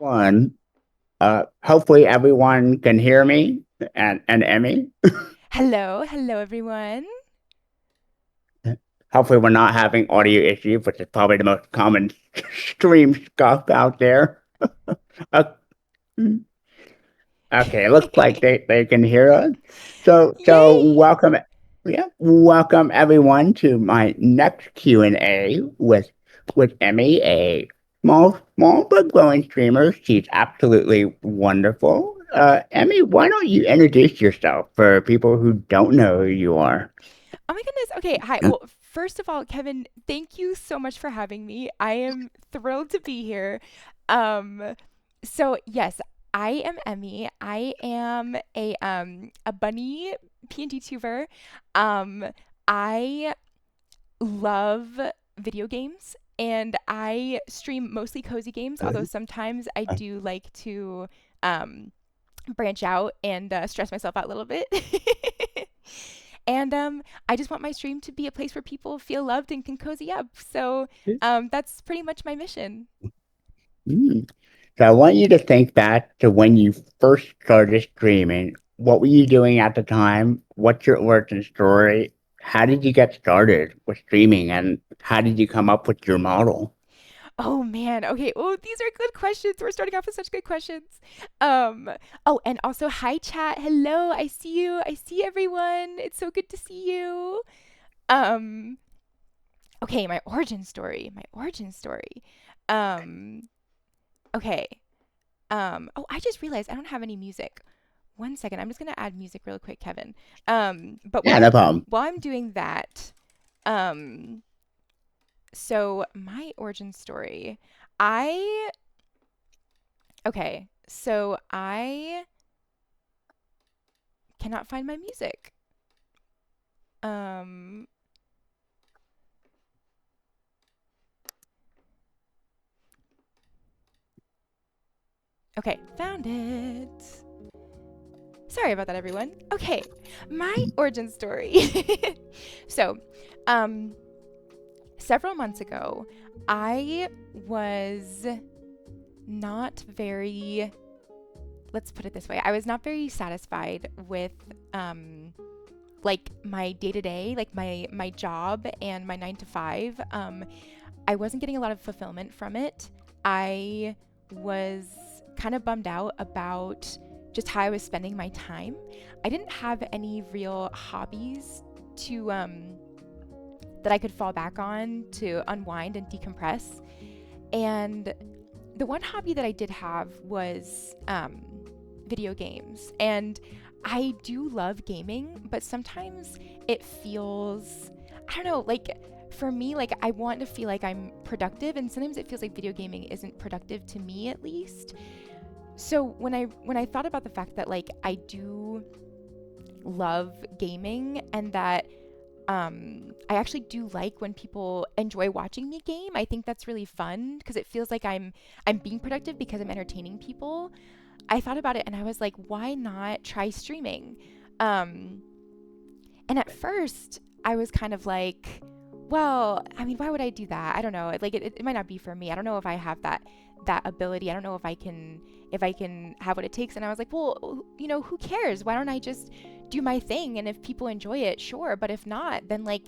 One, hopefully everyone can hear me and Emmy. Hello, hello everyone. Hopefully we're not having audio issues, which is probably the most common stream stuff out there. Uh, okay, it looks like they can hear us. So Yay! welcome everyone to my next Q&A with Emmy, a small but growing streamer. She's absolutely wonderful. Emmy, why don't you introduce yourself for people who don't know who you are? Oh my goodness. Okay, hi. Well, first of all, Kevin, thank you so much for having me. I am thrilled to be here. Um, so yes, I am Emmy. I am a bunny P&D tuber. Um, I love video games and I stream mostly cozy games, although sometimes I do like to um branch out and stress myself out a little bit. And I just want my stream to be a place where people feel loved and can cozy up. So that's pretty much my mission. Mm. So I want you to think back to when you first started streaming. What were you doing at the time? What's your origin story? How did you get started with streaming, and how did you come up with your model? Oh man. Okay. Oh, these are good questions. We're starting off with such good questions. Um. Oh, and also hi chat. Hello. I see you. I see everyone. It's so good to see you. Um. Okay. My origin story. My origin story. Um. Okay. Oh, I just realized I don't have any music. One second. I'm just gonna add music real quick, Kevin. But Yeah, no problem. while I'm doing that, um, so my origin story, I okay. So I cannot find my music. Um, okay, found it. Sorry about that, everyone. Okay, my origin story. So, um, several months ago, I was not very, let's put it this way, I was not very satisfied with like my day to day, like my job and my 9 to 5. I wasn't getting a lot of fulfillment from it. I was kind of bummed out about just how I was spending my time. I didn't have any real hobbies to that I could fall back on to unwind and decompress. And the one hobby that I did have was video games. And I do love gaming, but sometimes it feels, I don't know, like for me, like I want to feel like I'm productive, and sometimes it feels like video gaming isn't productive to me at least. So when I thought about the fact that like I do love gaming and that I actually do like when people enjoy watching me game. I think that's really fun because it feels like I'm being productive because I'm entertaining people. I thought about it and I was like, why not try streaming? Um, and at first, I was kind of like, well, I mean, why would I do that? I don't know. Like, it might not be for me. I don't know if I have that ability. I don't know if I can have what it takes. And I was like, well, who cares? Why don't I just do my thing? And if people enjoy it, sure. But if not, then like,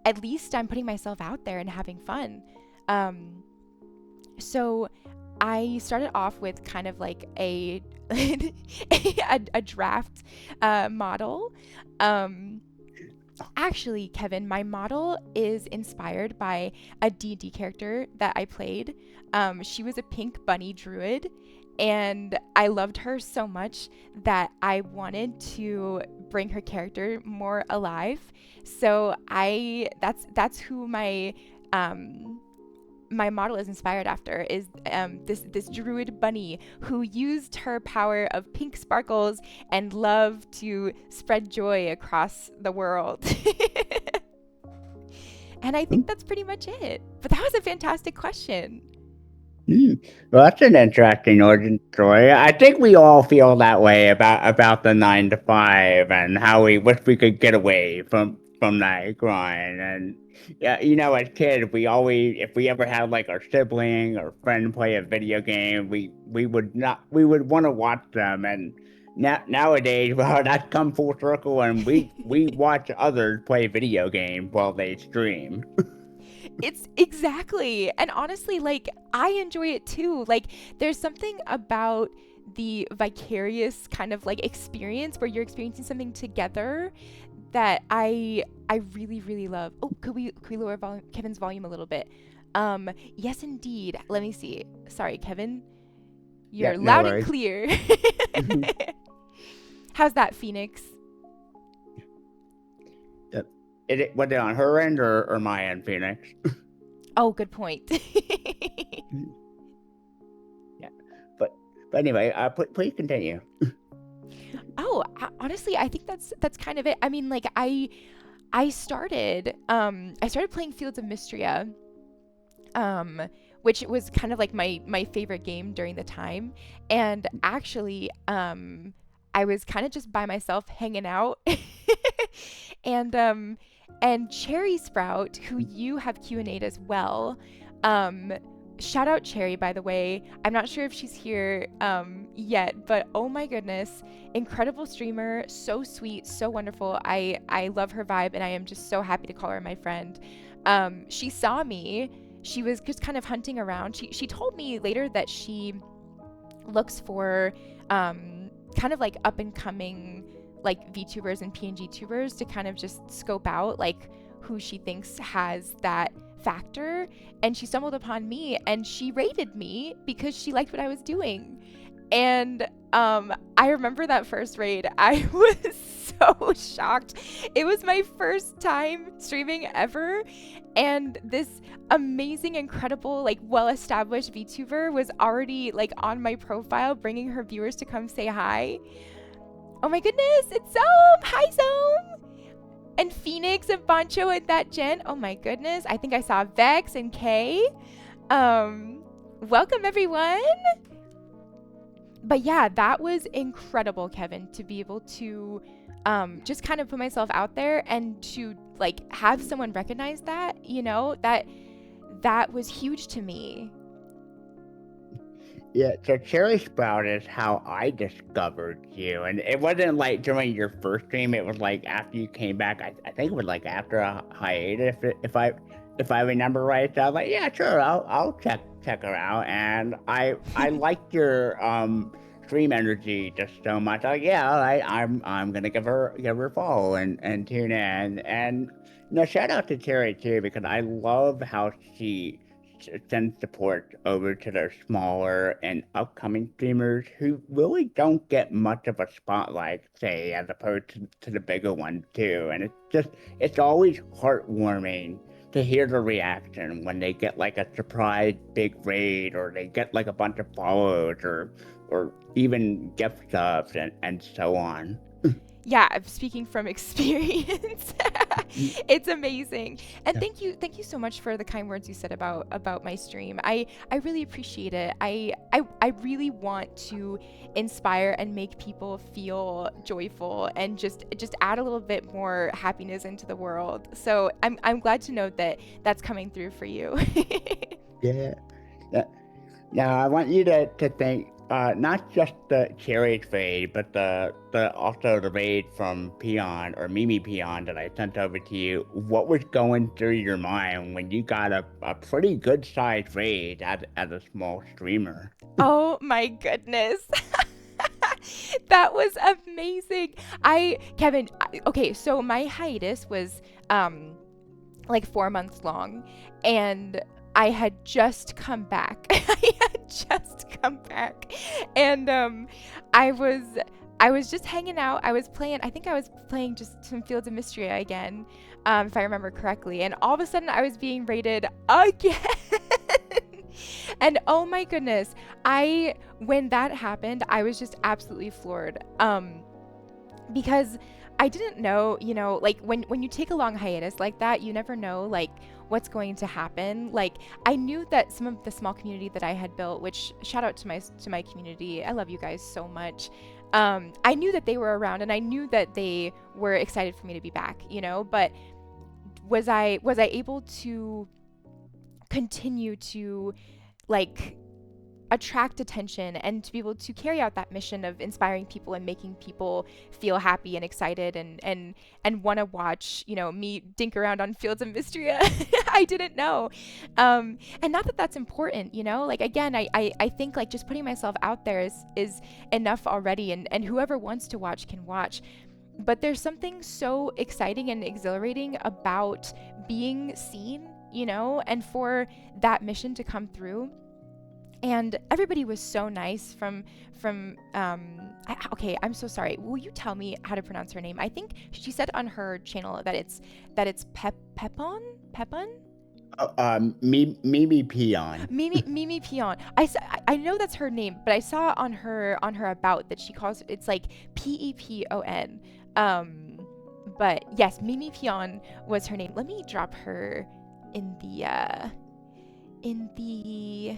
at least I'm putting myself out there and having fun. Um, so I started off with kind of like a a draft model. Um, Actually, Kevin, my model is inspired by a D&D character that I played. She was a pink bunny druid, and I loved her so much that I wanted to bring her character more alive. So that's who um, my model is inspired after is this druid bunny who used her power of pink sparkles and love to spread joy across the world. And I think that's pretty much it. But that was a fantastic question. Mm. Well, that's an interesting origin story. I think we all feel that way about the 9 to 5 and how we wish we could get away from that grind. And Yeah, as kids, we always, if we ever had like our sibling or friend play a video game, we would want to watch them. And nowadays, well, that's come full circle, and we watch others play video games while they stream. It's exactly. And honestly, like, I enjoy it too. Like, there's something about the vicarious kind of like experience where you're experiencing something together that I really really love. Oh, could we lower Kevin's volume a little bit? Yes indeed. Let me see. Sorry, Kevin. Yeah, You're no loud and worries. clear. How's that, Phoenix? Yep. Was it on her end or my end, Phoenix? Oh, good point. Yeah, but anyway, please continue. Oh, honestly, I think that's kind of it. I mean, like I started playing Fields of Mystria, um, which was kind of like my favorite game during the time. And actually, I was kind of just by myself hanging out, and Cherry Sprout, who you have Q&A'd as well. Um, Shout out Cherry, by the way. I'm not sure if she's here yet, but oh my goodness, incredible streamer, so sweet, so wonderful. I love her vibe, and I am just so happy to call her my friend. She saw me. She was just kind of hunting around. She told me later that she looks for kind of like up and coming like VTubers and PNG tubers to kind of just scope out like who she thinks has that factor. And she stumbled upon me and she rated me because she liked what I was doing. And I remember that first raid. I was so shocked. It was my first time streaming ever, and this amazing, incredible, like well-established VTuber was already like on my profile, bringing her viewers to come say hi. Oh my goodness, it's Zome! Hi, Zome! And Phoenix and Bancho and that Jen. Oh my goodness, I think I saw Vex and Kay. Welcome everyone. But yeah, that was incredible, Kevin, to be able to just kind of put myself out there and to like have someone recognize that, that was huge to me. Yeah, so Cherry Sprout is how I discovered you, and it wasn't like during your first stream. It was like after you came back. I think it was like after a hiatus, if I remember right. So I was like, yeah, sure, I'll check her out, and I liked your stream energy just so much. Like, yeah, I'm gonna give her a follow and tune in, and shout out to Cherry too, because I love how she send support over to their smaller and upcoming streamers who really don't get much of a spotlight, say, as opposed to the bigger ones too. And it's always heartwarming to hear the reaction when they get like a surprise big raid, or they get like a bunch of follows, or even gift subs and so on. Yeah, I'm speaking from experience. It's amazing. And Yeah. thank you so much for the kind words you said about my stream. I really appreciate it. I really want to inspire and make people feel joyful and just add a little bit more happiness into the world. So I'm glad to know that that's coming through for you. Yeah. Now I want you to think not just the cherry raid, but the also the raid from Peon or Mimi Peon that I sent over to you. What was going through your mind when you got a pretty good sized raid as a small streamer? Oh my goodness. That was amazing. Kevin, okay, so my hiatus was like 4 months long, and I had just come back. I had just come back. And I was just hanging out. I think I was playing just some Fields of Mystria again, if I remember correctly. And all of a sudden I was being raided again. And oh my goodness, when that happened, I was just absolutely floored. Because I didn't know, like when you take a long hiatus like that, you never know like what's going to happen. Like I knew that some of the small community that I had built, which shout out to my community. I love you guys so much. I knew that they were around and I knew that they were excited for me to be back, but was I able to continue to like attract attention and to be able to carry out that mission of inspiring people and making people feel happy and excited and want to watch, me dink around on Fields of Mystria. I didn't know. And not that that's important, like, again, I think like just putting myself out there is enough already, and whoever wants to watch can watch. But there's something so exciting and exhilarating about being seen, and for that mission to come through. And everybody was so nice okay, I'm so sorry. Will you tell me how to pronounce her name? I think she said on her channel that it's Pepon? Mimi Peon. Mimi Peon. I know that's her name, but I saw on her about that she calls it's like Pepon. But yes, Mimi Peon was her name. Let me drop her in the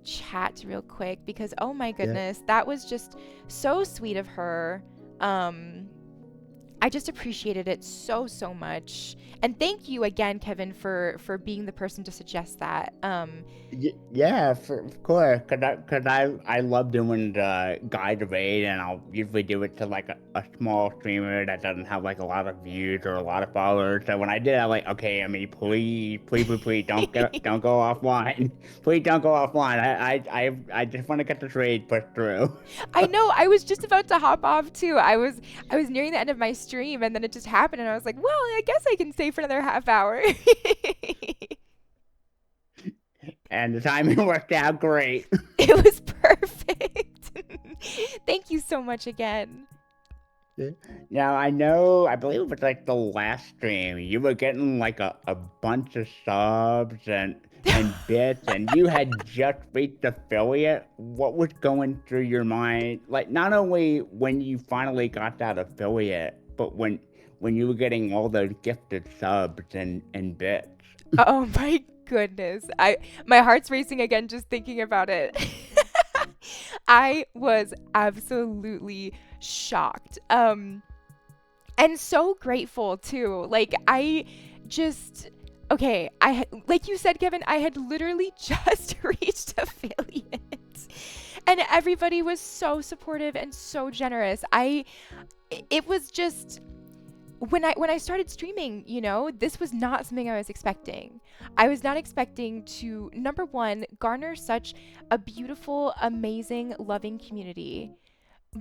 chat real quick, because oh my goodness, that was just so sweet of her. I just appreciated it so much, and thank you again, Kevin, for being the person to suggest that. Yeah, of course, cause I love doing the guide to raid, and I'll usually do it to like a small streamer that doesn't have like a lot of views or a lot of followers. So when I did, I'm like, okay, I mean, please, don't go offline. Please don't go offline. I just want to get this raid pushed through. I know, I was just about to hop off too. I was nearing the end of my stream, and then it just happened, and I was like, well, I guess I can stay for another half hour. And the timing worked out great. It was perfect. Thank you so much again. Now, I believe it was like the last stream, you were getting like a bunch of subs and bits, and you had just reached affiliate. What was going through your mind? Like, not only when you finally got that affiliate, but when you were getting all those gifted subs and bits. Oh my goodness. My heart's racing again just thinking about it. I was absolutely shocked. And so grateful too. Like, like you said, Kevin, I had literally just reached affiliate. And everybody was so supportive and so generous. It was just, when I started streaming, this was not something I was expecting. I was not expecting to, number one, garner such a beautiful, amazing, loving community,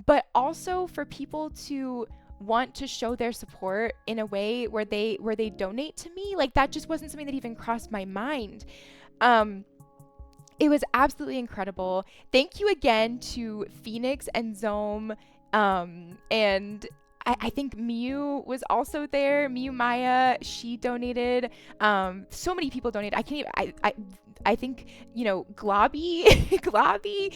but also for people to want to show their support in a way where they donate to me. Like, that just wasn't something that even crossed my mind. It was absolutely incredible. Thank you again to Phoenix and Zome, and I think Miu was also there. Miu Maya, she donated. So many people donated. I can't even, I think, Globby, Globby.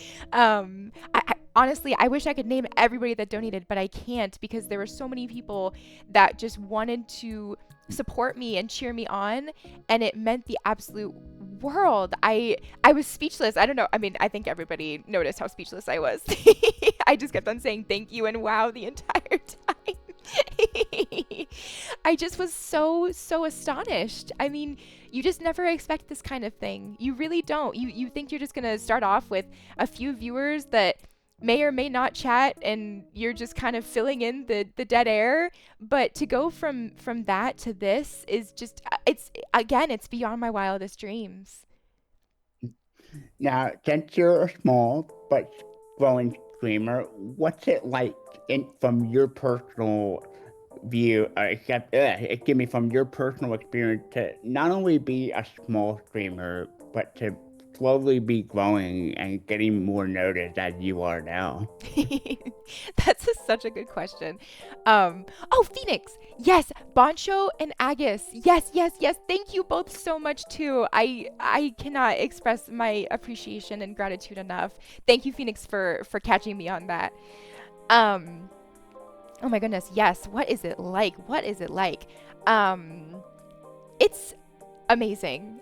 Honestly, I wish I could name everybody that donated, but I can't, because there were so many people that just wanted to support me and cheer me on, and it meant the absolute world. I was speechless. I don't know. I mean, I think everybody noticed how speechless I was. I just kept on saying thank you and wow the entire time. I just was so astonished. I mean, you just never expect this kind of thing. You really don't. You think you're just gonna start off with a few viewers that may or may not chat, and you're just kind of filling in the dead air. But to go from that to this is just, it's beyond my wildest dreams. Now, since you're a small but growing streamer, what's it like from your personal view, give me from your personal experience, to not only be a small streamer, but to slowly be growing and getting more noticed as you are now? That's such a good question. Phoenix, yes. Boncho and Agus, yes. Thank you both so much too. I cannot express my appreciation and gratitude enough. Thank you, Phoenix, for catching me on that. Oh my goodness, yes. What is it like? It's amazing.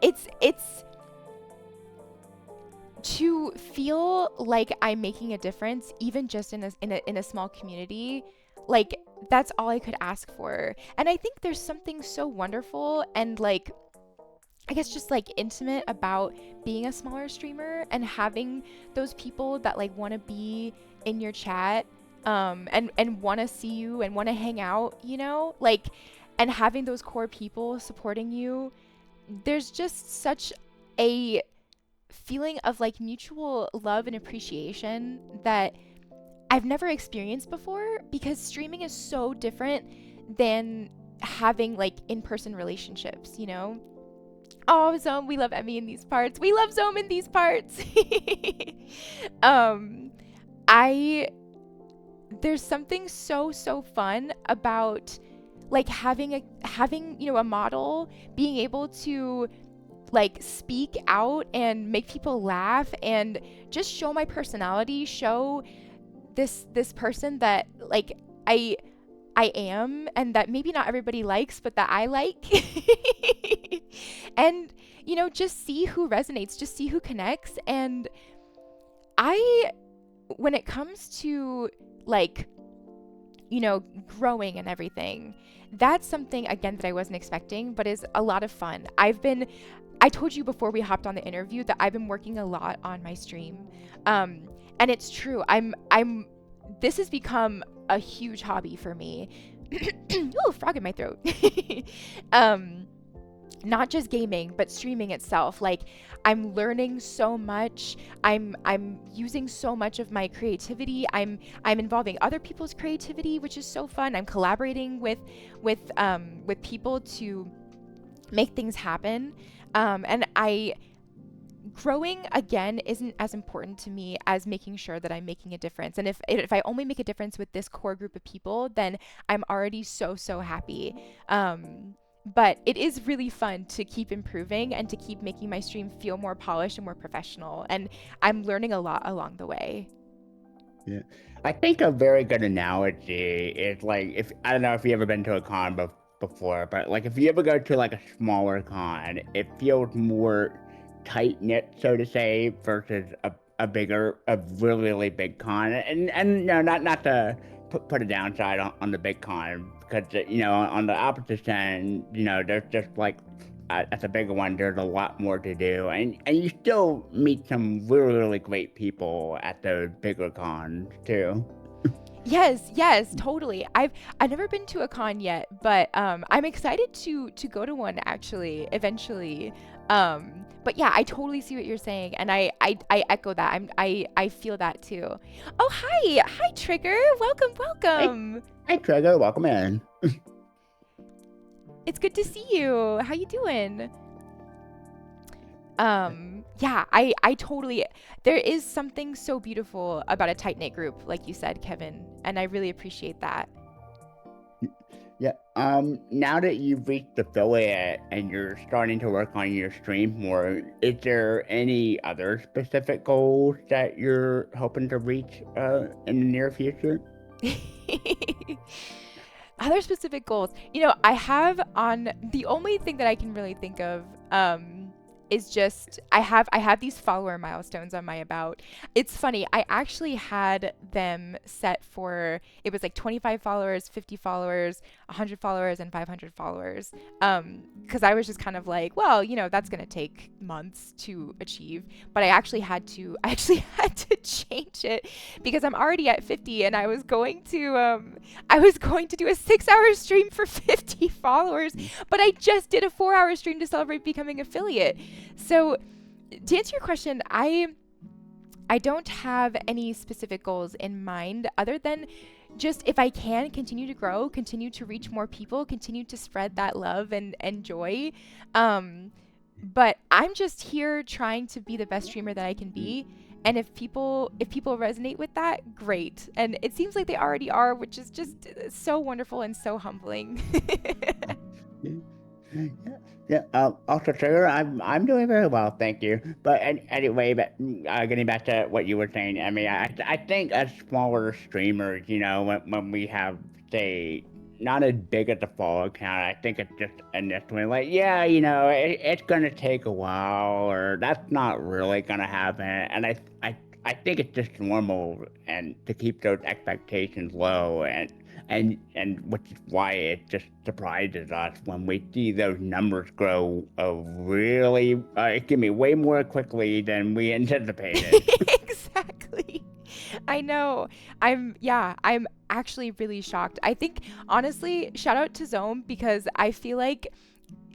It's to feel like I'm making a difference, even just in a small community. Like, that's all I could ask for. And I think there's something so wonderful and like, I guess just like intimate about being a smaller streamer and having those people that like want to be in your chat, and want to see you and want to hang out, you know? Like, and having those core people supporting you, there's just such a feeling of like mutual love and appreciation that I've never experienced before, because streaming is so different than having like in-person relationships, you know? Oh, Zome, we love Emmy in these parts. We love Zome in these parts. um, I there's something so fun about like having you know a model, being able to like speak out and make people laugh and just show my personality, show this person that like I I am, and that maybe not everybody likes, but that I like. And, you know, just see who resonates, just see who connects. And I, when it comes to like, you know, growing and everything, that's something, again, that I wasn't expecting, but is a lot of fun. I told you before we hopped on the interview that I've been working a lot on my stream. And it's true. This has become a huge hobby for me. Ooh, frog in my throat. um, Not just gaming, but streaming itself. Like, I'm learning so much. I'm using so much of my creativity. I'm involving other people's creativity, which is so fun. I'm collaborating with people to make things happen. And growing again isn't as important to me as making sure that I'm making a difference. And if I only make a difference with this core group of people, then I'm already so happy. But it is really fun to keep improving and to keep making my stream feel more polished and more professional. And I'm learning a lot along the way. Yeah. I think a very good analogy is like, if I don't know if you ever been to a con before, but like if you ever go to like a smaller con, it feels more tight knit, so to say, versus a really big con. And no, not to put a downside on the big con, because you know on the opposite end, you know, there's just like at the bigger one, there's a lot more to do, and you still meet some really great people at those bigger cons too. Yes, totally. I've never been to a con yet, but I'm excited to go to one actually eventually. But yeah, I totally see what you're saying, and I echo that. I feel that too. Oh, hi Trigger, Hey, welcome. hey, Trigger, welcome in. It's good to see you. How you doing? Yeah, I totally, there is something so beautiful about a tight knit group, like you said, Kevin, and I really appreciate that. Yeah. Now that you've reached affiliate and you're starting to work on your stream more, is there any other specific goals that you're hoping to reach in the near future? Other specific goals. You know, I have on the only thing that I can really think of is just I have these follower milestones on my about. It's funny. I actually had them set for, it was like 25 followers, 50 followers, 100 followers, and 500 followers. Because I was just kind of like, well, you know, that's gonna take months to achieve. But I actually had to change it because I'm already at 50, and I was going to do a 6-hour stream for 50 followers, but I just did a 4-hour stream to celebrate becoming affiliate. So, to answer your question, I don't have any specific goals in mind other than just, if I can, continue to grow, continue to reach more people, continue to spread that love and joy. But I'm just here trying to be the best streamer that I can be. And if people resonate with that, great. And it seems like they already are, which is just so wonderful and so humbling. Yeah. Yeah. Also, Trigger, I'm doing very well, thank you. But anyway, but getting back to what you were saying, I mean, I think as smaller streamers, you know, when we have, say, not as big as the follower count, I think it's just initially like, yeah, you know, it's gonna take a while, or that's not really gonna happen, and I think it's just normal and to keep those expectations low, and which is why it just surprises us when we see those numbers grow really, excuse me, way more quickly than we anticipated. Exactly. I know. I'm actually really shocked. I think honestly, shout out to Zome because I feel like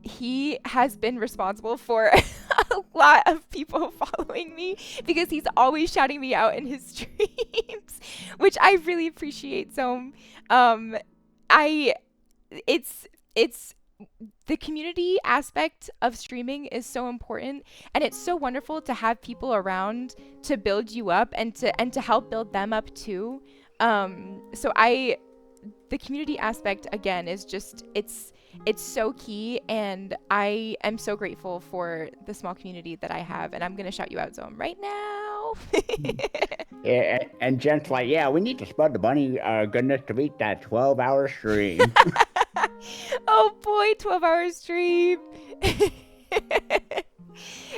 he has been responsible for a lot of people following me because he's always shouting me out in his streams, which I really appreciate. So, I it's the community aspect of streaming is so important, and it's so wonderful to have people around to build you up and to help build them up too. So I the community aspect again is just it's so key, and I am so grateful for the small community that I have, and I'm gonna shout you out, Zone, right now. Yeah, and Jen's like, yeah, we need to spread the bunny goodness to beat that 12-hour stream. Oh boy, 12-hour stream.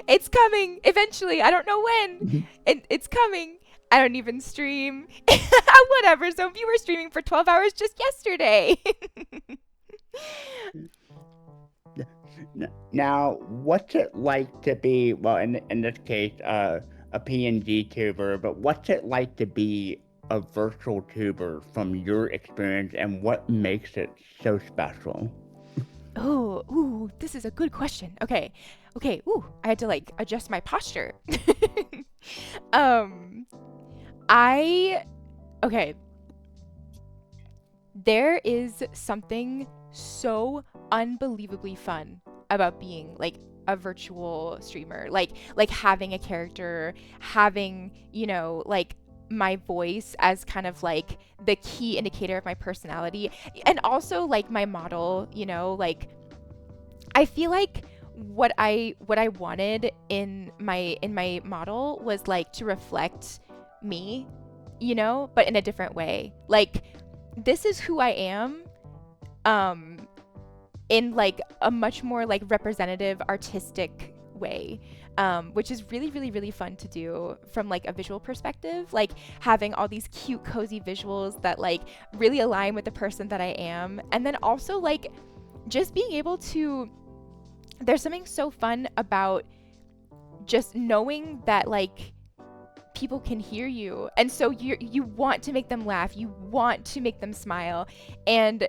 It's coming eventually. I don't know when. It's coming. I don't even stream. Whatever. So if you were streaming for 12 hours just yesterday. Now, what's it like to be, well, in this case, a PNG tuber, but what's it like to be a virtual tuber from your experience, and what makes it so special? Ooh, this is a good question. Okay. Ooh, I had to like adjust my posture. um, I, okay. There is something so unbelievably fun about being like a virtual streamer, like having a character, having, you know, like my voice as kind of like the key indicator of my personality, and also like my model, you know, like I feel like what I wanted in my model was like to reflect me, you know, but in a different way. Like this is who I am, um in like a much more like representative artistic way, which is really really really fun to do from like a visual perspective, like having all these cute cozy visuals that like really align with the person that I am, and then also like just being able to, there's something so fun about just knowing that like people can hear you, and so you want to make them laugh, you want to make them smile, and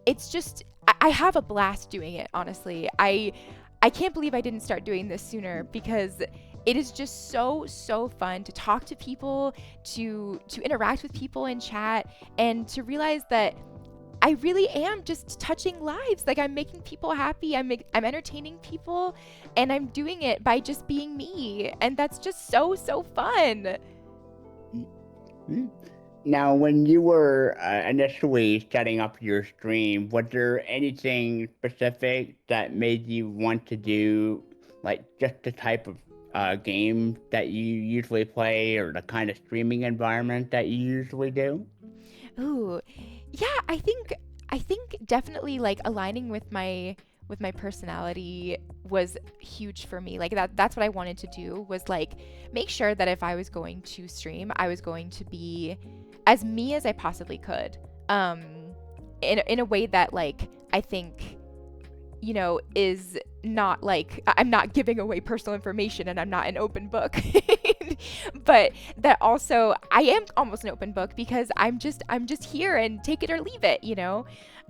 it's just I have a blast doing it, honestly. I can't believe I didn't start doing this sooner because it is just so fun to talk to people, to interact with people in chat, and to realize that I really am just touching lives. Like I'm making people happy, I'm entertaining people, and I'm doing it by just being me, and that's just so fun. Now, when you were initially setting up your stream, was there anything specific that made you want to do, like just the type of game that you usually play, or the kind of streaming environment that you usually do? Ooh, yeah, I think definitely like aligning with my personality was huge for me. Like that's what I wanted to do, was like make sure that if I was going to stream, I was going to be as me as I possibly could. Um in a way that like I think, you know, is not like I'm not giving away personal information and I'm not an open book. But that also I am almost an open book because I'm just here and take it or leave it, you know.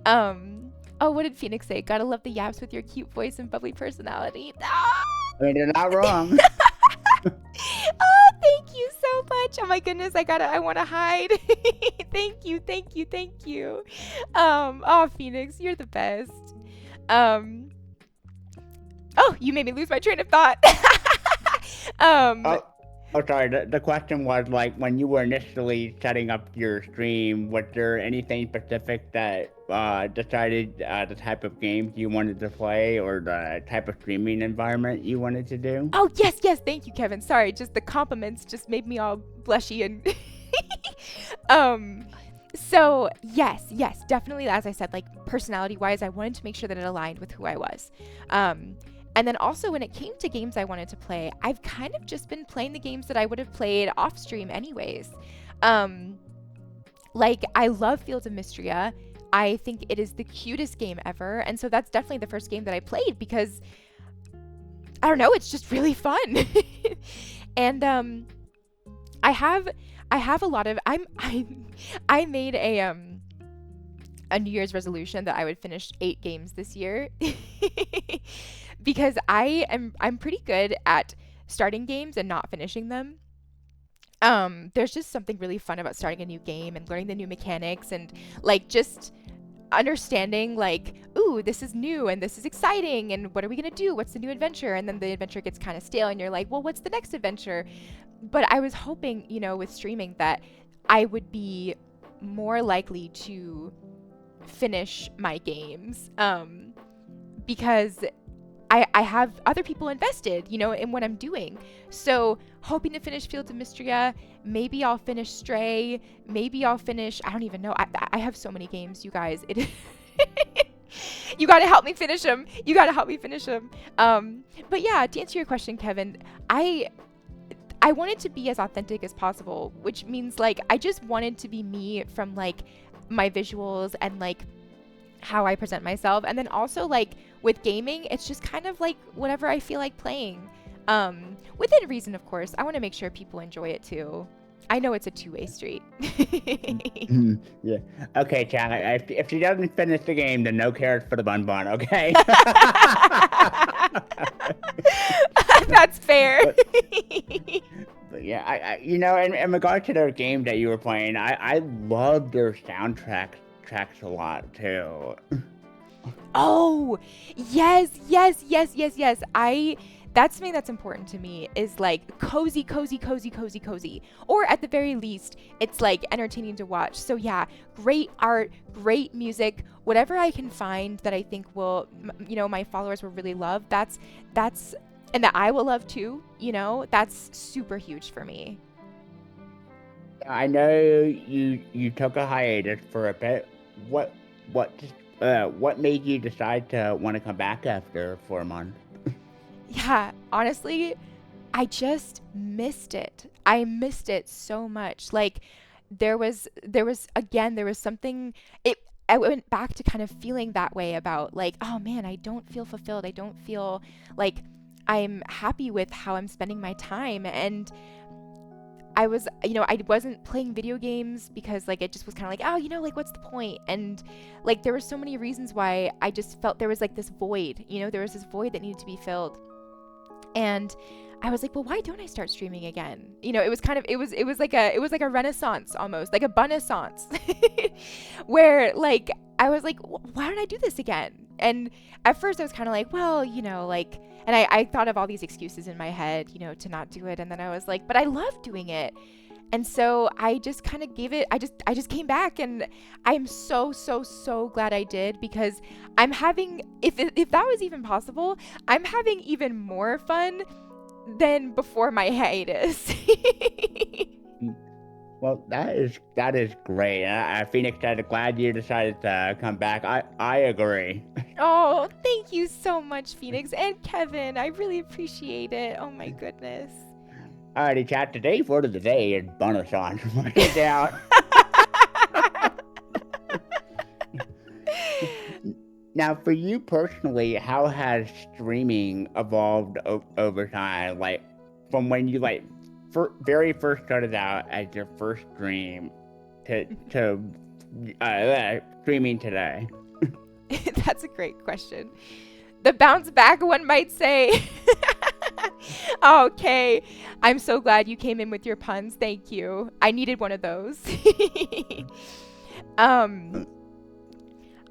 Oh, what did Phoenix say? Gotta love the yaps with your cute voice and bubbly personality. Ah! I mean, you're not wrong. Oh, thank you so much. Oh my goodness, I want to hide. Thank you. Oh, Phoenix, you're the best. Um, oh, you made me lose my train of thought. um, Oh, sorry. The question was like when you were initially setting up your stream, was there anything specific that decided the type of games you wanted to play or the type of streaming environment you wanted to do? oh, yes, thank you, Kevin. Sorry, just the compliments just made me all blushy and so yes, definitely, as I said, like personality wise, I wanted to make sure that it aligned with who I was. And then also when it came to games I wanted to play, I've kind of just been playing the games that I would have played off stream anyways. Like, I love Fields of Mystria. I think it is the cutest game ever. And so that's definitely the first game that I played because, I don't know, it's just really fun. And I have a lot of I made a New Year's resolution that I would finish 8 games this year because I'm pretty good at starting games and not finishing them. There's just something really fun about starting a new game and learning the new mechanics and like just understanding like, ooh, this is new and this is exciting and what are we gonna do? What's the new adventure? And then the adventure gets kind of stale and you're like, well, what's the next adventure? But I was hoping, with streaming that I would be more likely to finish my games because I have other people invested, in what I'm doing. So hoping to finish Fields of Mystria. Maybe I'll finish Stray. Maybe I'll finish, I don't even know. I have so many games, you guys. You got to help me finish them. But yeah, to answer your question, Kevin, I wanted to be as authentic as possible, which means like I just wanted to be me from like my visuals and like how I present myself. And then also like with gaming, it's just kind of like whatever I feel like playing. Within reason, of course. I want to make sure people enjoy it too. I know it's a two-way street. Yeah. Okay, Chad. If she doesn't finish the game, then no carrots for the bun, okay? That's fair. But yeah, I in regard to their game that you were playing, I love their tracks a lot too. Oh, yes. That's something that's important to me is like cozy. Or at the very least, it's like entertaining to watch. So yeah, great art, great music, whatever I can find that I think will, my followers will really love. That's, and that I will love too, that's super huge for me. I know you took a hiatus for a bit. What made you decide to want to come back after 4 months? Yeah, honestly, I just missed it. I missed it so much. Like there was something I went back to kind of feeling that way about like, oh man, I don't feel fulfilled. I don't feel like I'm happy with how I'm spending my time. And I was, I wasn't playing video games because like it just was kind of like, oh, like what's the point? And like there were so many reasons why I just felt there was like this void, there was this void that needed to be filled. And I was like, well, why don't I start streaming again? It was kind of, it was like a renaissance almost, like a renaissance where like, I was like, why don't I do this again? And at first I was kind of like, well, like, and I thought of all these excuses in my head, to not do it. And then I was like, but I love doing it. And so I just kind of gave it, I just came back and I'm so glad I did because I'm having, if that was even possible, I'm having even more fun than before my hiatus. Well, that is great. Phoenix, I'm glad you decided to come back. I agree. Oh, thank you so much, Phoenix and Kevin. I really appreciate it. Oh my goodness. Alrighty, chat. Today's word of the day is renaissance. Write it down. Now, for you personally, how has streaming evolved over time? Like, from when you very first started out as your first stream to streaming today? That's a great question. The bounce back, one might say. Okay. I'm so glad you came in with your puns. Thank you. I needed one of those.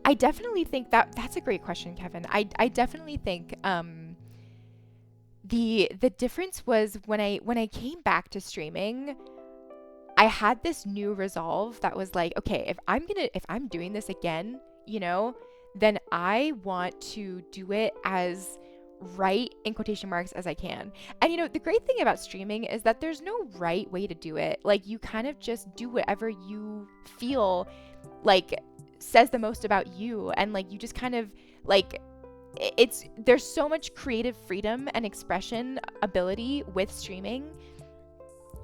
I definitely think that's a great question, Kevin. I definitely think the difference was when I came back to streaming, I had this new resolve that was like, okay, if I'm doing this again, then I want to do it as right in quotation marks as I can. And the great thing about streaming is that there's no right way to do it. Like you kind of just do whatever you feel like says the most about you, and like you just kind of like there's so much creative freedom and expression ability with streaming.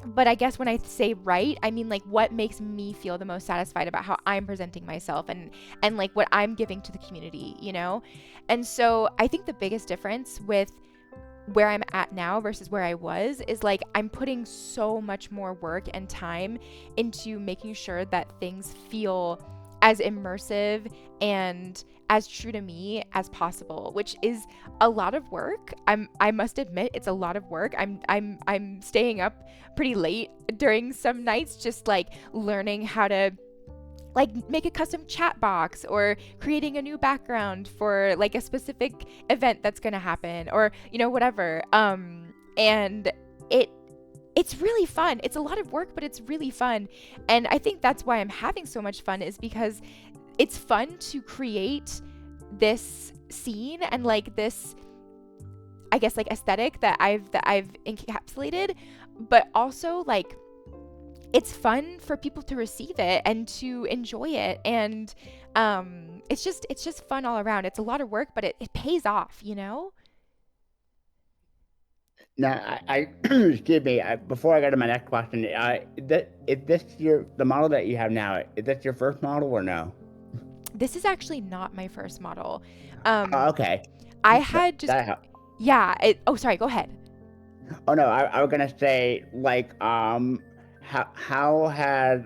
But I guess when I say right, I mean like what makes me feel the most satisfied about how I'm presenting myself and like what I'm giving to the community, you know? And so I think the biggest difference with where I'm at now versus where I was is like I'm putting so much more work and time into making sure that things feel as immersive and as true to me as possible, which is a lot of work. I must admit it's a lot of work. I'm staying up pretty late during some nights just like learning how to like make a custom chat box or creating a new background for like a specific event that's going to happen or you know whatever and it's really fun. It's a lot of work, but it's really fun. And I think that's why I'm having so much fun is because it's fun to create this scene and like this I guess like aesthetic that I've encapsulated, but also like it's fun for people to receive it and to enjoy it. And it's just fun all around. It's a lot of work, but it pays off, you know? Now, excuse me. Before I go to my next question, is this the model that you have now? Is this your first model or no? This is actually not my first model. Oh, okay. I That, had just, that helps. yeah. Oh, sorry. Go ahead. Oh no, I was gonna say like how has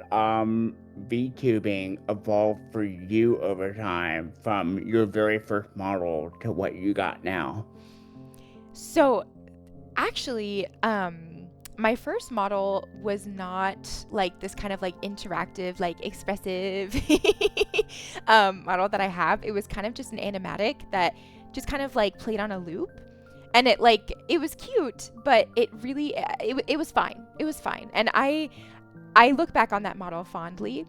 VTubing evolved for you over time from your very first model to what you got now? So actually, my first model was not like this kind of like interactive, like expressive model that I have. It was kind of just an animatic that just kind of like played on a loop. And it was cute, but it really it was fine. It was fine. And I look back on that model fondly,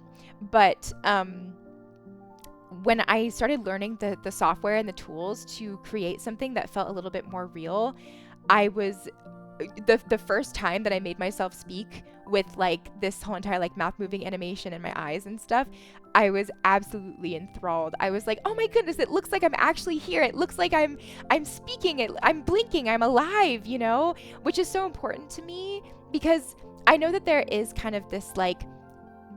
but when I started learning the software and the tools to create something that felt a little bit more real, I was the first time that I made myself speak with like this whole entire like mouth moving animation in my eyes and stuff, I was absolutely enthralled. I was like, oh my goodness, it looks like I'm actually here. It looks like I'm speaking it. I'm blinking. I'm alive, you know, which is so important to me because I know that there is kind of this like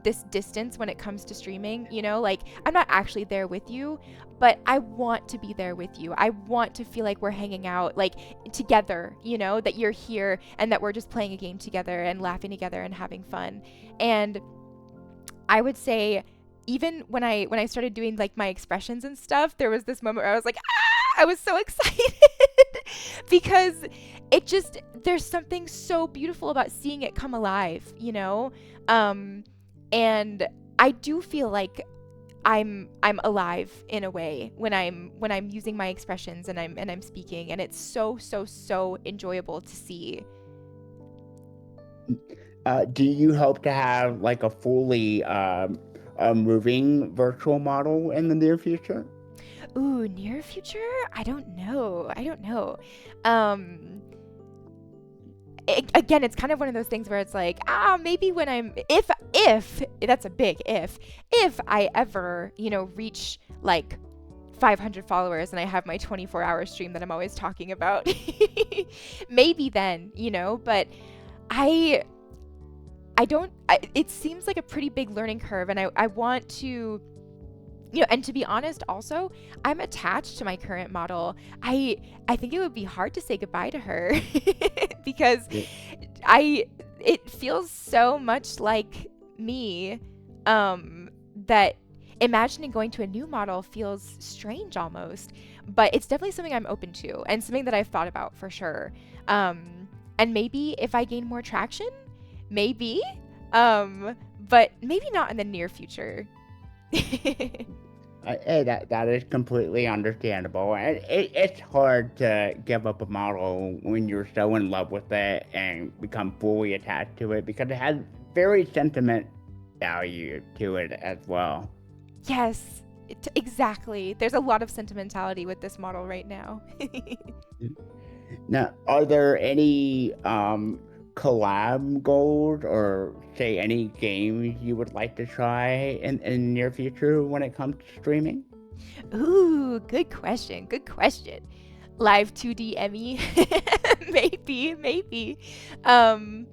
this distance when it comes to streaming, you know, like I'm not actually there with you, but I want to be there with you. I want to feel like we're hanging out like together, you know, that you're here and that we're just playing a game together and laughing together and having fun. And I would say even when I started doing like my expressions and stuff, there was this moment where I was like, ah, I was so excited because it just there's something so beautiful about seeing it come alive, you know? And I do feel like I'm alive in a way when I'm using my expressions and I'm speaking, and it's so enjoyable to see. Do you hope to have like a fully moving virtual model in the near future? Ooh, near future? I don't know. Again, it's kind of one of those things where it's like, maybe when if that's a big if I ever, you know, reach like 500 followers and I have my 24-hour stream that I'm always talking about, maybe then, you know, but I don't, it seems like a pretty big learning curve, and I want to, you know, and to be honest, also, I'm attached to my current model. I think it would be hard to say goodbye to her because Yeah. it feels so much like me that imagining going to a new model feels strange almost, but it's definitely something I'm open to and something that I've thought about for sure. And maybe if I gain more traction, maybe, but maybe not in the near future. That is completely understandable. And it's hard to give up a model when you're so in love with it and become fully attached to it because it has very sentiment value to it as well. Yes, exactly. There's a lot of sentimentality with this model right now. Now, are there any collab goals or say any games you would like to try in the near future when it comes to streaming? Ooh, good question. Good question. Live 2D Emmy? Maybe. Um,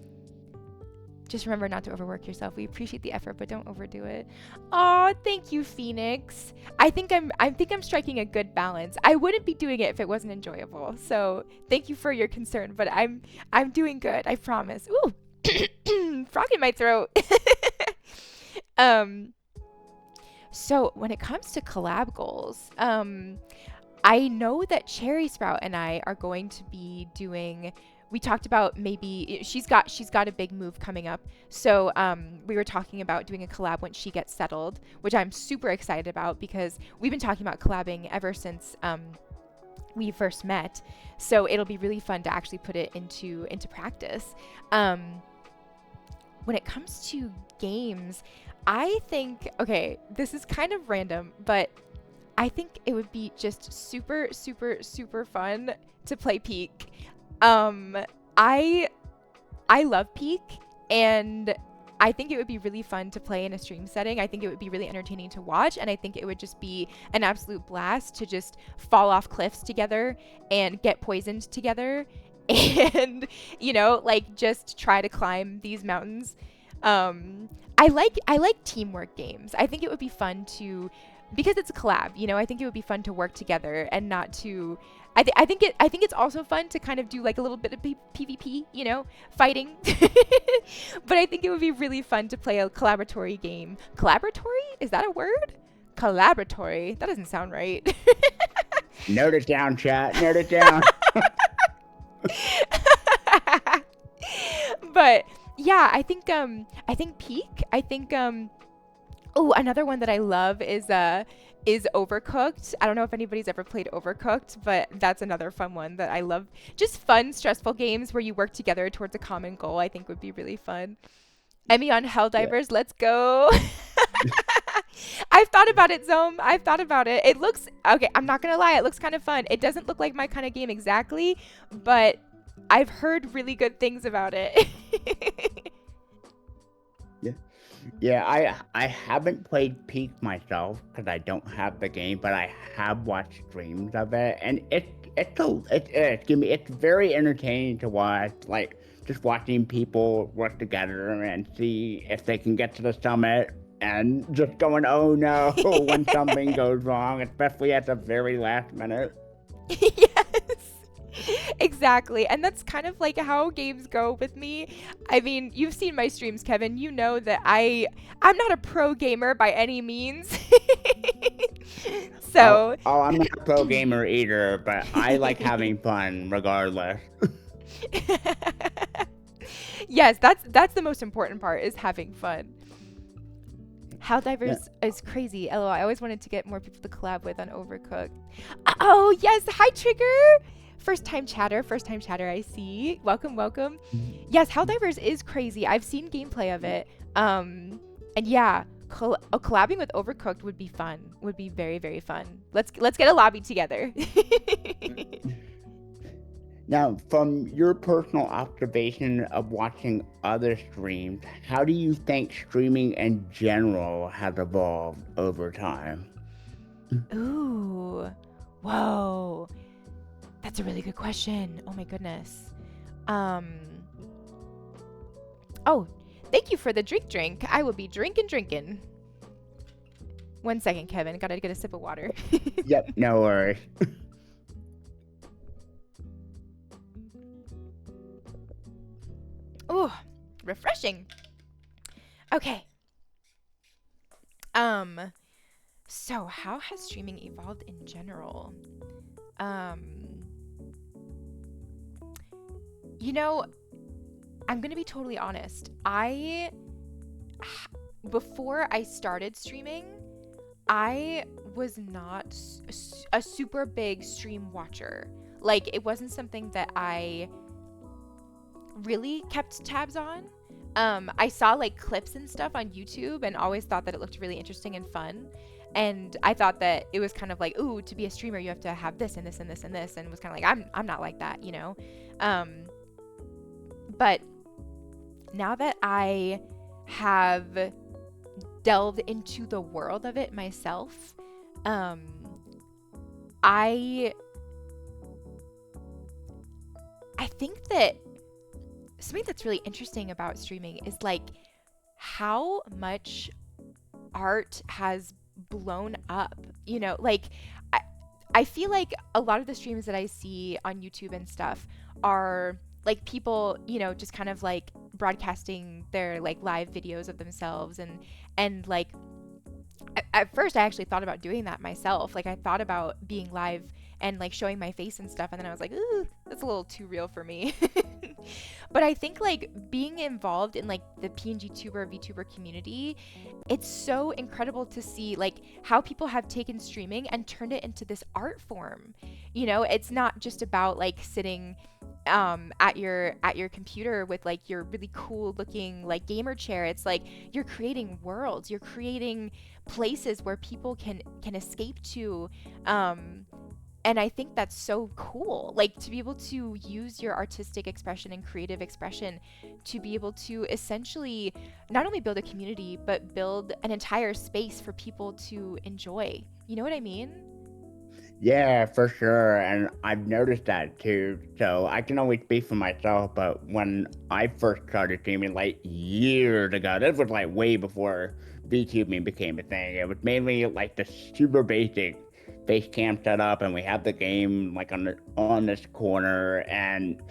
Just remember not to overwork yourself. We appreciate the effort, but don't overdo it. Oh, thank you, Phoenix. I think I'm striking a good balance. I wouldn't be doing it if it wasn't enjoyable. So thank you for your concern, but I'm doing good. I promise. Ooh, frog in my throat. So when it comes to collab goals, I know that Cherry Sprout and I are going to be doing. We talked about maybe she's got a big move coming up. So we were talking about doing a collab when she gets settled, which I'm super excited about because we've been talking about collabing ever since we first met. So it'll be really fun to actually put it into practice. When it comes to games, I think, okay, this is kind of random, but I think it would be just super, super, super fun to play Peak. I love Peak, and I think it would be really fun to play in a stream setting. I think it would be really entertaining to watch, and I think it would just be an absolute blast to just fall off cliffs together and get poisoned together and, you know, like just try to climb these mountains. I like teamwork games. I think it would be fun to, because it's a collab, you know, I think it would be fun to work together and not to, I think it's also fun to kind of do like a little bit of PvP, you know, fighting. But I think it would be really fun to play a collaboratory game. Collaboratory? Is that a word? Collaboratory. That doesn't sound right. Note it down, chat. Note it down. But yeah, I think Peak. I think oh, another one that I love is Overcooked. I don't know if anybody's ever played Overcooked, but that's another fun one that I love. Just fun, stressful games where you work together towards a common goal, I think would be really fun. Emmy on Helldivers, let's go. I've thought about it, Zome. I've thought about it. It looks, okay, I'm not going to lie, it looks kind of fun. It doesn't look like my kind of game exactly, but I've heard really good things about it. Yeah, I haven't played Peak myself because I don't have the game, but I have watched streams of it, and it's very entertaining to watch. Like just watching people work together and see if they can get to the summit, and just going, oh no, when something goes wrong, especially at the very last minute. Yes. Exactly. And that's kind of like how games go with me. I mean, you've seen my streams, Kevin. You know that I'm not a pro gamer by any means. So I'm not a pro gamer either, but I like having fun regardless. Yes, that's the most important part, is having fun. Helldivers is crazy. LOL. I always wanted to get more people to collab with on Overcooked. Oh, yes. Hi, Trigger. First time chatter, I see. Welcome. Yes, Helldivers is crazy. I've seen gameplay of it. And yeah, collabing with Overcooked would be fun. Would be very, very fun. Let's get a lobby together. Now, from your personal observation of watching other streams, how do you think streaming in general has evolved over time? Ooh. Whoa. That's a really good question. Oh my goodness. Oh, thank you for the drink. I will be drinking. 1 second, Kevin. Gotta get a sip of water. Yep, no worries. Ooh, refreshing. Okay. So how has streaming evolved in general? You know, I'm gonna be totally honest. Before I started streaming, I was not a super big stream watcher. Like, it wasn't something that I really kept tabs on. I saw like clips and stuff on YouTube and always thought that it looked really interesting and fun. And I thought that it was kind of like, ooh, to be a streamer, you have to have this and this and this and this. And was kind of like, I'm not like that, you know? But now that I have delved into the world of it myself, I think that something that's really interesting about streaming is like how much art has blown up. You know, like I, I feel like a lot of the streams that I see on YouTube and stuff are like people, you know, just kind of like broadcasting their like live videos of themselves and like at first I actually thought about doing that myself. Like I thought about being live and like showing my face and stuff, and then I was like, ooh, that's a little too real for me. But I think like being involved in like the PNG tuber VTuber community, it's so incredible to see like how people have taken streaming and turned it into this art form. You know, it's not just about like sitting at your computer with like your really cool looking like gamer chair. It's like you're creating worlds, you're creating places where people can escape to. And I think that's so cool, like to be able to use your artistic expression and creative expression to be able to essentially not only build a community but build an entire space for people to enjoy. You know what I mean? Yeah, for sure. And I've noticed that too. So I can only speak for myself, but when I first started streaming like years ago, this was like way before VTubing became a thing. It was mainly like the super basic face cam setup, and we had the game like on this corner. And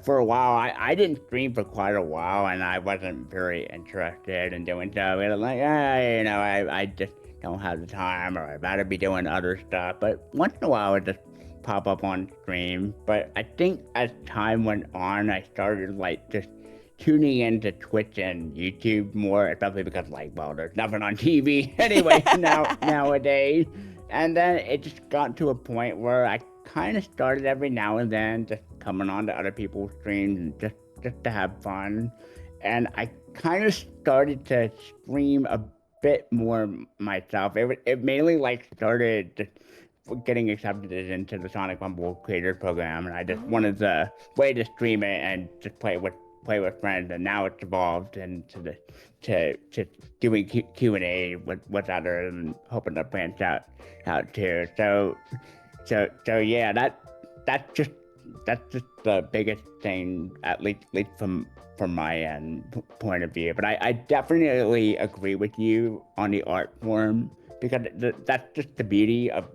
for a while, I didn't stream for quite a while, and I wasn't very interested in doing so. It was like, I just don't have the time, or I'd rather be doing other stuff. But once in a while, it just pop up on stream. But I think as time went on, I started like just tuning into Twitch and YouTube more, especially because like, well, there's nothing on TV anyway nowadays. And then it just got to a point where I kind of started every now and then just coming on to other people's streams and just to have fun. And I kind of started to stream a bit more myself. It mainly like started just getting accepted into the Sonic Rumble Creators Program, and I just Oh. wanted the way to stream it and just play with friends. And now it's evolved into the to doing Q&A with others and hoping to branch out too. So yeah, that's just the biggest thing, at least from my end point of view. But I definitely agree with you on the art form, because that's just the beauty of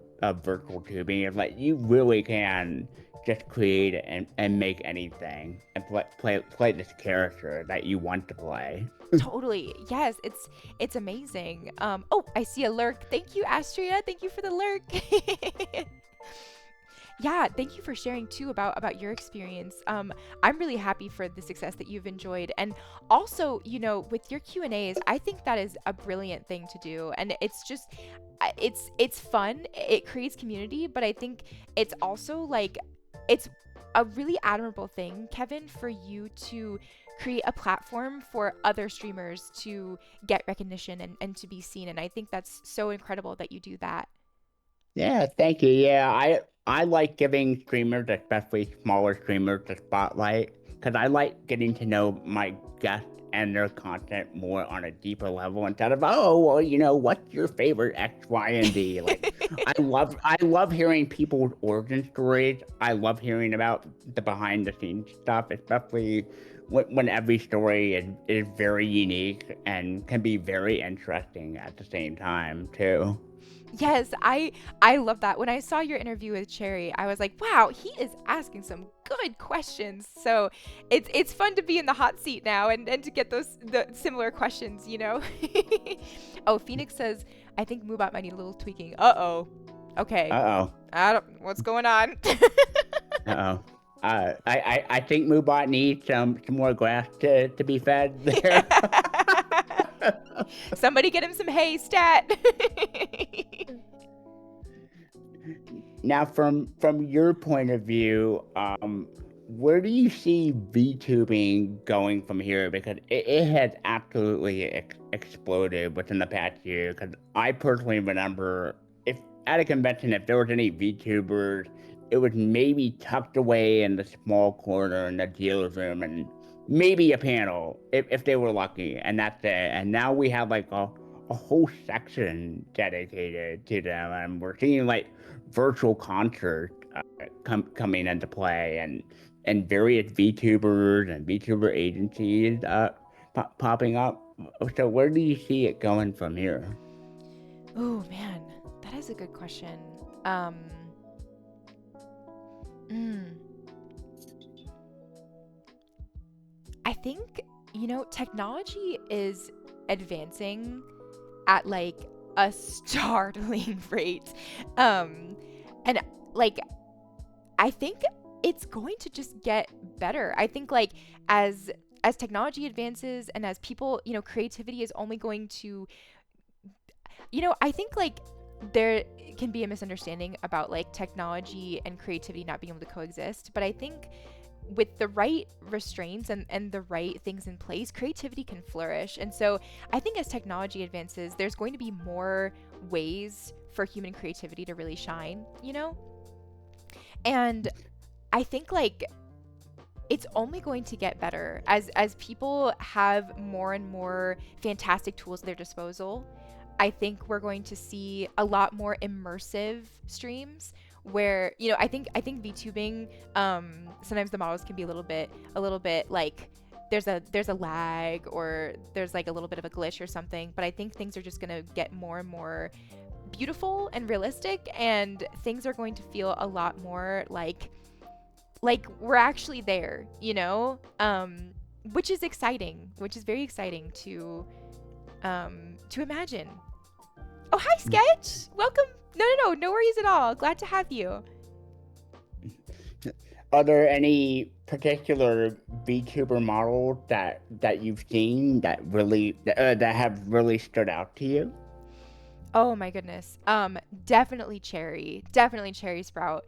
virtual tubing. Is like you really can just create and make anything and play this character that you want to play. Totally. Yes, it's amazing. Oh, I see a lurk. Thank you, Astria. Thank you for the lurk. Yeah, thank you for sharing too about your experience. I'm really happy for the success that you've enjoyed, and also, you know, with your Q&As, I think that is a brilliant thing to do, and it's just, it's fun. It creates community, but I think it's also like, it's a really admirable thing, Kevin, for you to create a platform for other streamers to get recognition and to be seen, and I think that's so incredible that you do that. Yeah, thank you. Yeah, I like giving streamers, especially smaller streamers, the spotlight, because I like getting to know my guests and their content more on a deeper level, instead of, oh, well, what's your favorite X, Y, and Z? Like, I love hearing people's origin stories. I love hearing about the behind the scenes stuff, especially when every story is very unique and can be very interesting at the same time too. Yes, I love that. When I saw your interview with Cherry, I was like, wow, he is asking some good questions. So it's fun to be in the hot seat now and to get the similar questions, you know? Oh, Phoenix says, I think Moobot might need a little tweaking. Uh-oh. Okay. Uh-oh. I don't what's going on? Uh-oh. I think Moobot needs some more grass to be fed there. Somebody get him some hay, stat. Now, from your point of view, where do you see VTubing going from here? Because it has absolutely exploded within the past year. Because I personally remember, if at a convention, if there was any VTubers, it was maybe tucked away in the small corner in the dealer's room, and maybe a panel if they were lucky, and that's it. And now we have like a whole section dedicated to them, and we're seeing like virtual concerts coming into play, and and various VTubers and VTuber agencies popping up. So where do you see it going from here? Oh man, that is a good question. Um, mm, I think, technology is advancing at like a startling rate. Um, and like, I think it's going to just get better. I think like as technology advances and as people, creativity is only going to, I think like there can be a misunderstanding about like technology and creativity not being able to coexist, but I think with the right restraints and the right things in place, creativity can flourish. And so I think as technology advances, there's going to be more ways for human creativity to really shine, And I think like it's only going to get better as people have more and more fantastic tools at their disposal. I think we're going to see a lot more immersive streams where I think VTubing, sometimes the models can be a little bit like there's a lag or there's like a little bit of a glitch or something, but I think things are just going to get more and more beautiful and realistic, and things are going to feel a lot more like we're actually there, which is exciting, which is very exciting to imagine. Oh, hi, Sketch. Welcome. No worries at all. Glad to have you. Are there any particular VTuber models that you've seen that have really stood out to you? Oh my goodness. Definitely Cherry Sprout.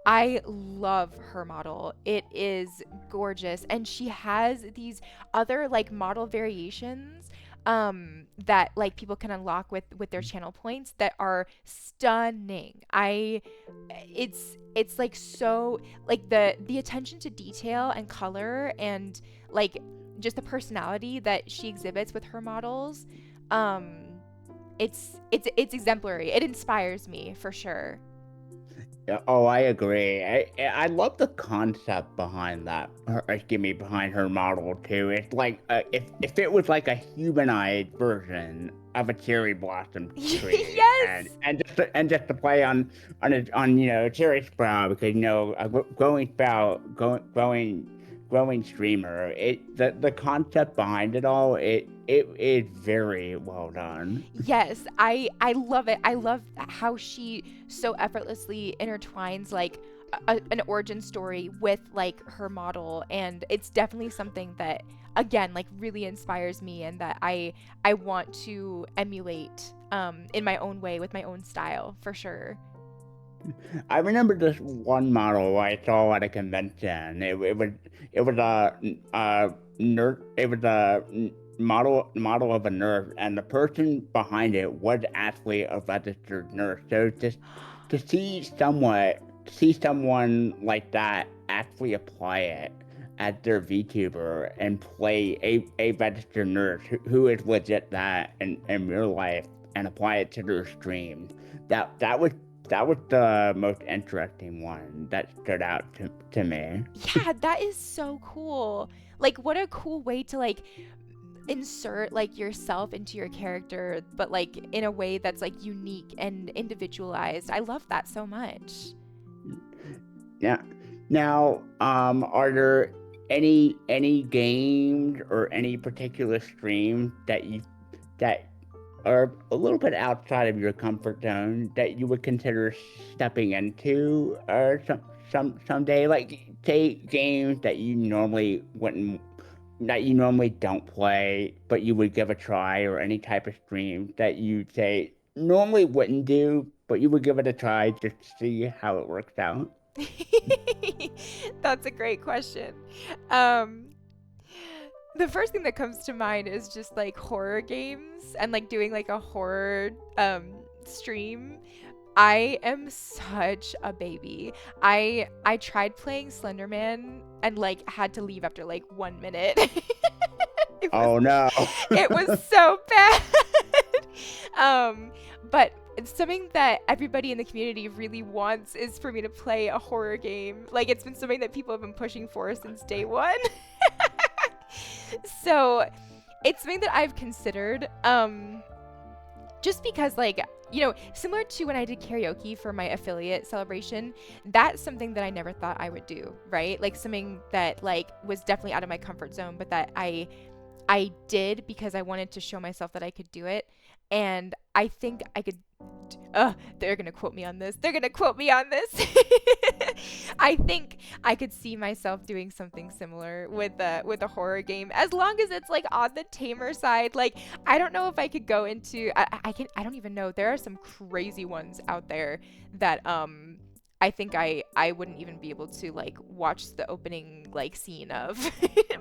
I love her model. It is gorgeous, and she has these other like model variations that like people can unlock with their channel points that are stunning. It's like so like the attention to detail and color and like just the personality that she exhibits with her models. Um it's exemplary. It inspires me for sure. Yeah, oh, I agree. I love the concept behind that. Excuse me, behind her model too. It's like if it was like a humanized version of a cherry blossom tree, and Yes. and just to play on cherry sprout, because a growing sprout, growing streamer. The concept behind it all, it is very well done. Yes, I love it. I love how she so effortlessly intertwines like an origin story with like her model, and it's definitely something that again like really inspires me and that I want to emulate in my own way with my own style for sure. I remember this one model I saw at a convention. It was a nurse. It was a model of a nurse, and the person behind it was actually a registered nurse. So just to see someone like that actually apply it as their VTuber and play a registered nurse who is legit that in real life and apply it to their stream. That was the most interesting one that stood out to me. Yeah, that is so cool. Like what a cool way to like insert like yourself into your character, but like in a way that's like unique and individualized. I love that so much. Yeah. Now, are there any games or any particular streams that are a little bit outside of your comfort zone that you would consider stepping into or someday? Like say games that you normally don't play, but you would give a try, or any type of stream that you say normally wouldn't do, but you would give it a try just to see how it works out. That's a great question. Um, the first thing that comes to mind is just like horror games and like doing like a horror stream. I am such a baby. I tried playing Slenderman and like had to leave after like 1 minute. it was Oh no. it was so bad. um, but it's something that everybody in the community really wants is for me to play a horror game. Like, it's been something that people have been pushing for since day one. So it's something that I've considered. Just because, like, similar to when I did karaoke for my affiliate celebration, that's something that I never thought I would do, right? Like, something that, like, was definitely out of my comfort zone, but that I did because I wanted to show myself that I could do it. And I think I could. They're gonna quote me on this. They're gonna quote me on this. I think I could see myself doing something similar with a horror game, as long as it's like on the tamer side. Like, I don't know if I could go into. I don't even know. There are some crazy ones out there that I think I wouldn't even be able to, like, watch the opening, like, scene of.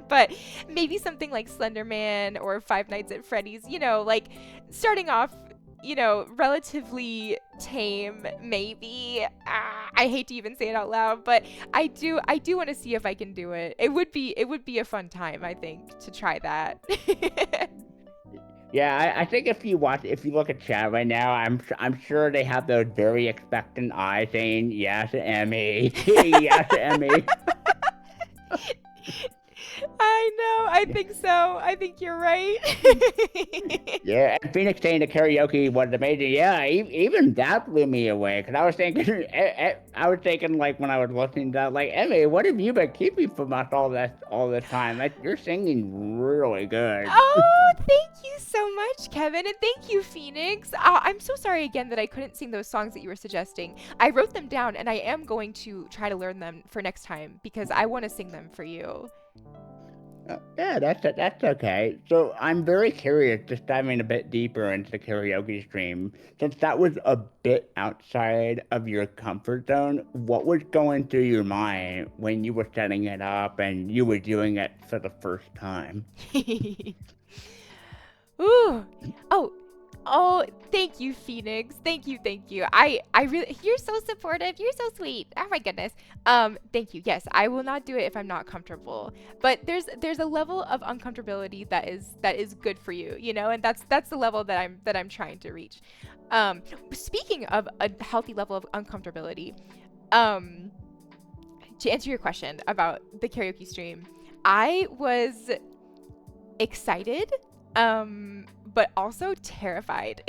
But maybe something like Slender Man or Five Nights at Freddy's, like, starting off, relatively tame, maybe. I hate to even say it out loud, but I do want to see if I can do it. It would be a fun time, I think, to try that. Yeah, I think if you look at chat right now, I'm sure they have those very expectant eyes saying yes, Emmy, yes, Emmy. I know. I think so. I think you're right. Yeah, and Phoenix saying the karaoke was amazing. Yeah, even that blew me away because I was thinking, like when I was listening to that, like, Emmy, what have you been keeping from us all this time? Like, you're singing really good. Oh, thank you so much, Kevin, and thank you, Phoenix. I'm so sorry again that I couldn't sing those songs that you were suggesting. I wrote them down, and I am going to try to learn them for next time because I want to sing them for you. Yeah, that's okay. So I'm very curious, just diving a bit deeper into the karaoke stream, since that was a bit outside of your comfort zone. What was going through your mind when you were setting it up and you were doing it for the first time? Ooh. Oh, thank you, Phoenix. Thank you. I really, you're so supportive. You're so sweet. Oh my goodness. Thank you. Yes, I will not do it if I'm not comfortable. But there's a level of uncomfortability that is good for you, and that's the level that I'm trying to reach. Speaking of a healthy level of uncomfortability, to answer your question about the karaoke stream, I was excited, but also terrified.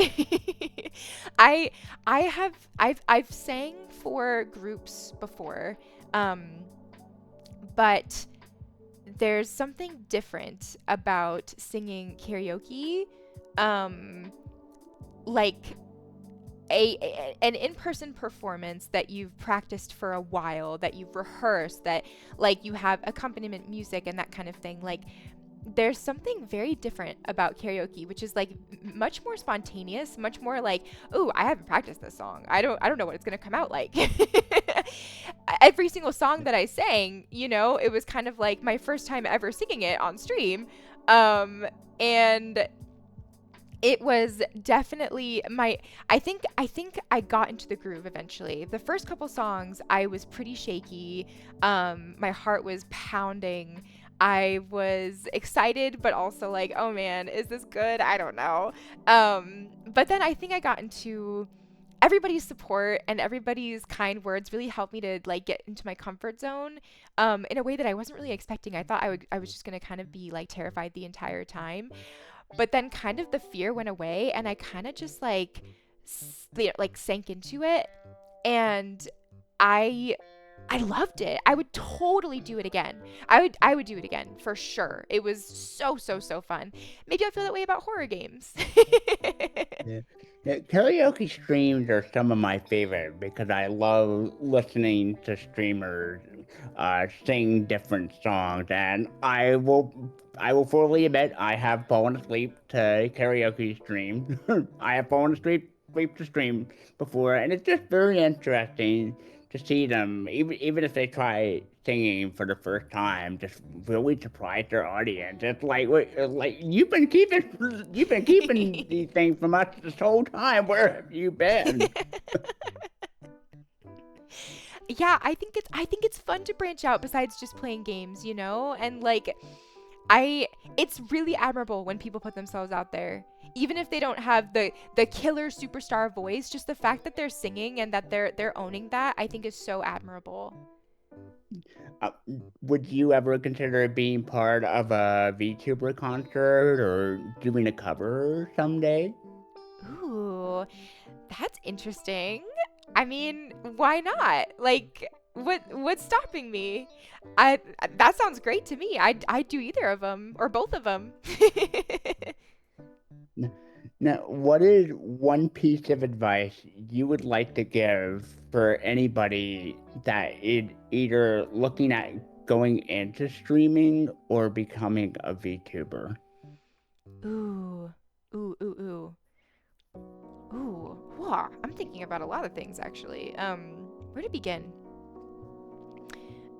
I I've sang for groups before, but there's something different about singing karaoke, like an in-person performance that you've practiced for a while, that you've rehearsed, that, like, you have accompaniment music and that kind of thing. Like, there's something very different about karaoke, which is, like, much more spontaneous, much more like, oh, I haven't practiced this song. I don't know what it's gonna come out like. Every single song that I sang, it was kind of like my first time ever singing it on stream, and it was definitely I think I got into the groove eventually. The first couple songs, I was pretty shaky. My heart was pounding. I was excited, but also like, oh man, is this good? I don't know. But then I think I got into everybody's support, and everybody's kind words really helped me to, like, get into my comfort zone, in a way that I wasn't really expecting. I thought I was just gonna kind of be, like, terrified the entire time. But then kind of the fear went away, and I kind of just, like, sank into it, and I loved it. I would totally do it again. I would do it again for sure. It was so fun. Maybe I'll feel that way about horror games. Yeah. Yeah, karaoke streams are some of my favorite because I love listening to streamers sing different songs, and I will fully admit I have fallen asleep to karaoke stream. I have fallen asleep to stream before, and it's just very interesting to see them, even if they try singing for the first time, just really surprise their audience. It's like, like you've been keeping these things from us this whole time. Where have you been? Yeah, I think it's fun to branch out besides just playing games, and, like, it's really admirable when people put themselves out there. even if they don't have the killer superstar voice, just the fact that they're singing and that they're owning that, I think is so admirable. Uh, would you ever consider being part of a VTuber concert or doing a cover someday? Ooh, that's interesting. I mean, why not? Like, what's stopping me? I that sounds great to me. I'd do either of them or both of them. N- Now, what is one piece of advice you would like to give for anybody that is either looking at going into streaming or becoming a VTuber? Ooh, ooh, ooh, ooh, ooh. Wow, I'm thinking about a lot of things actually. Where to begin?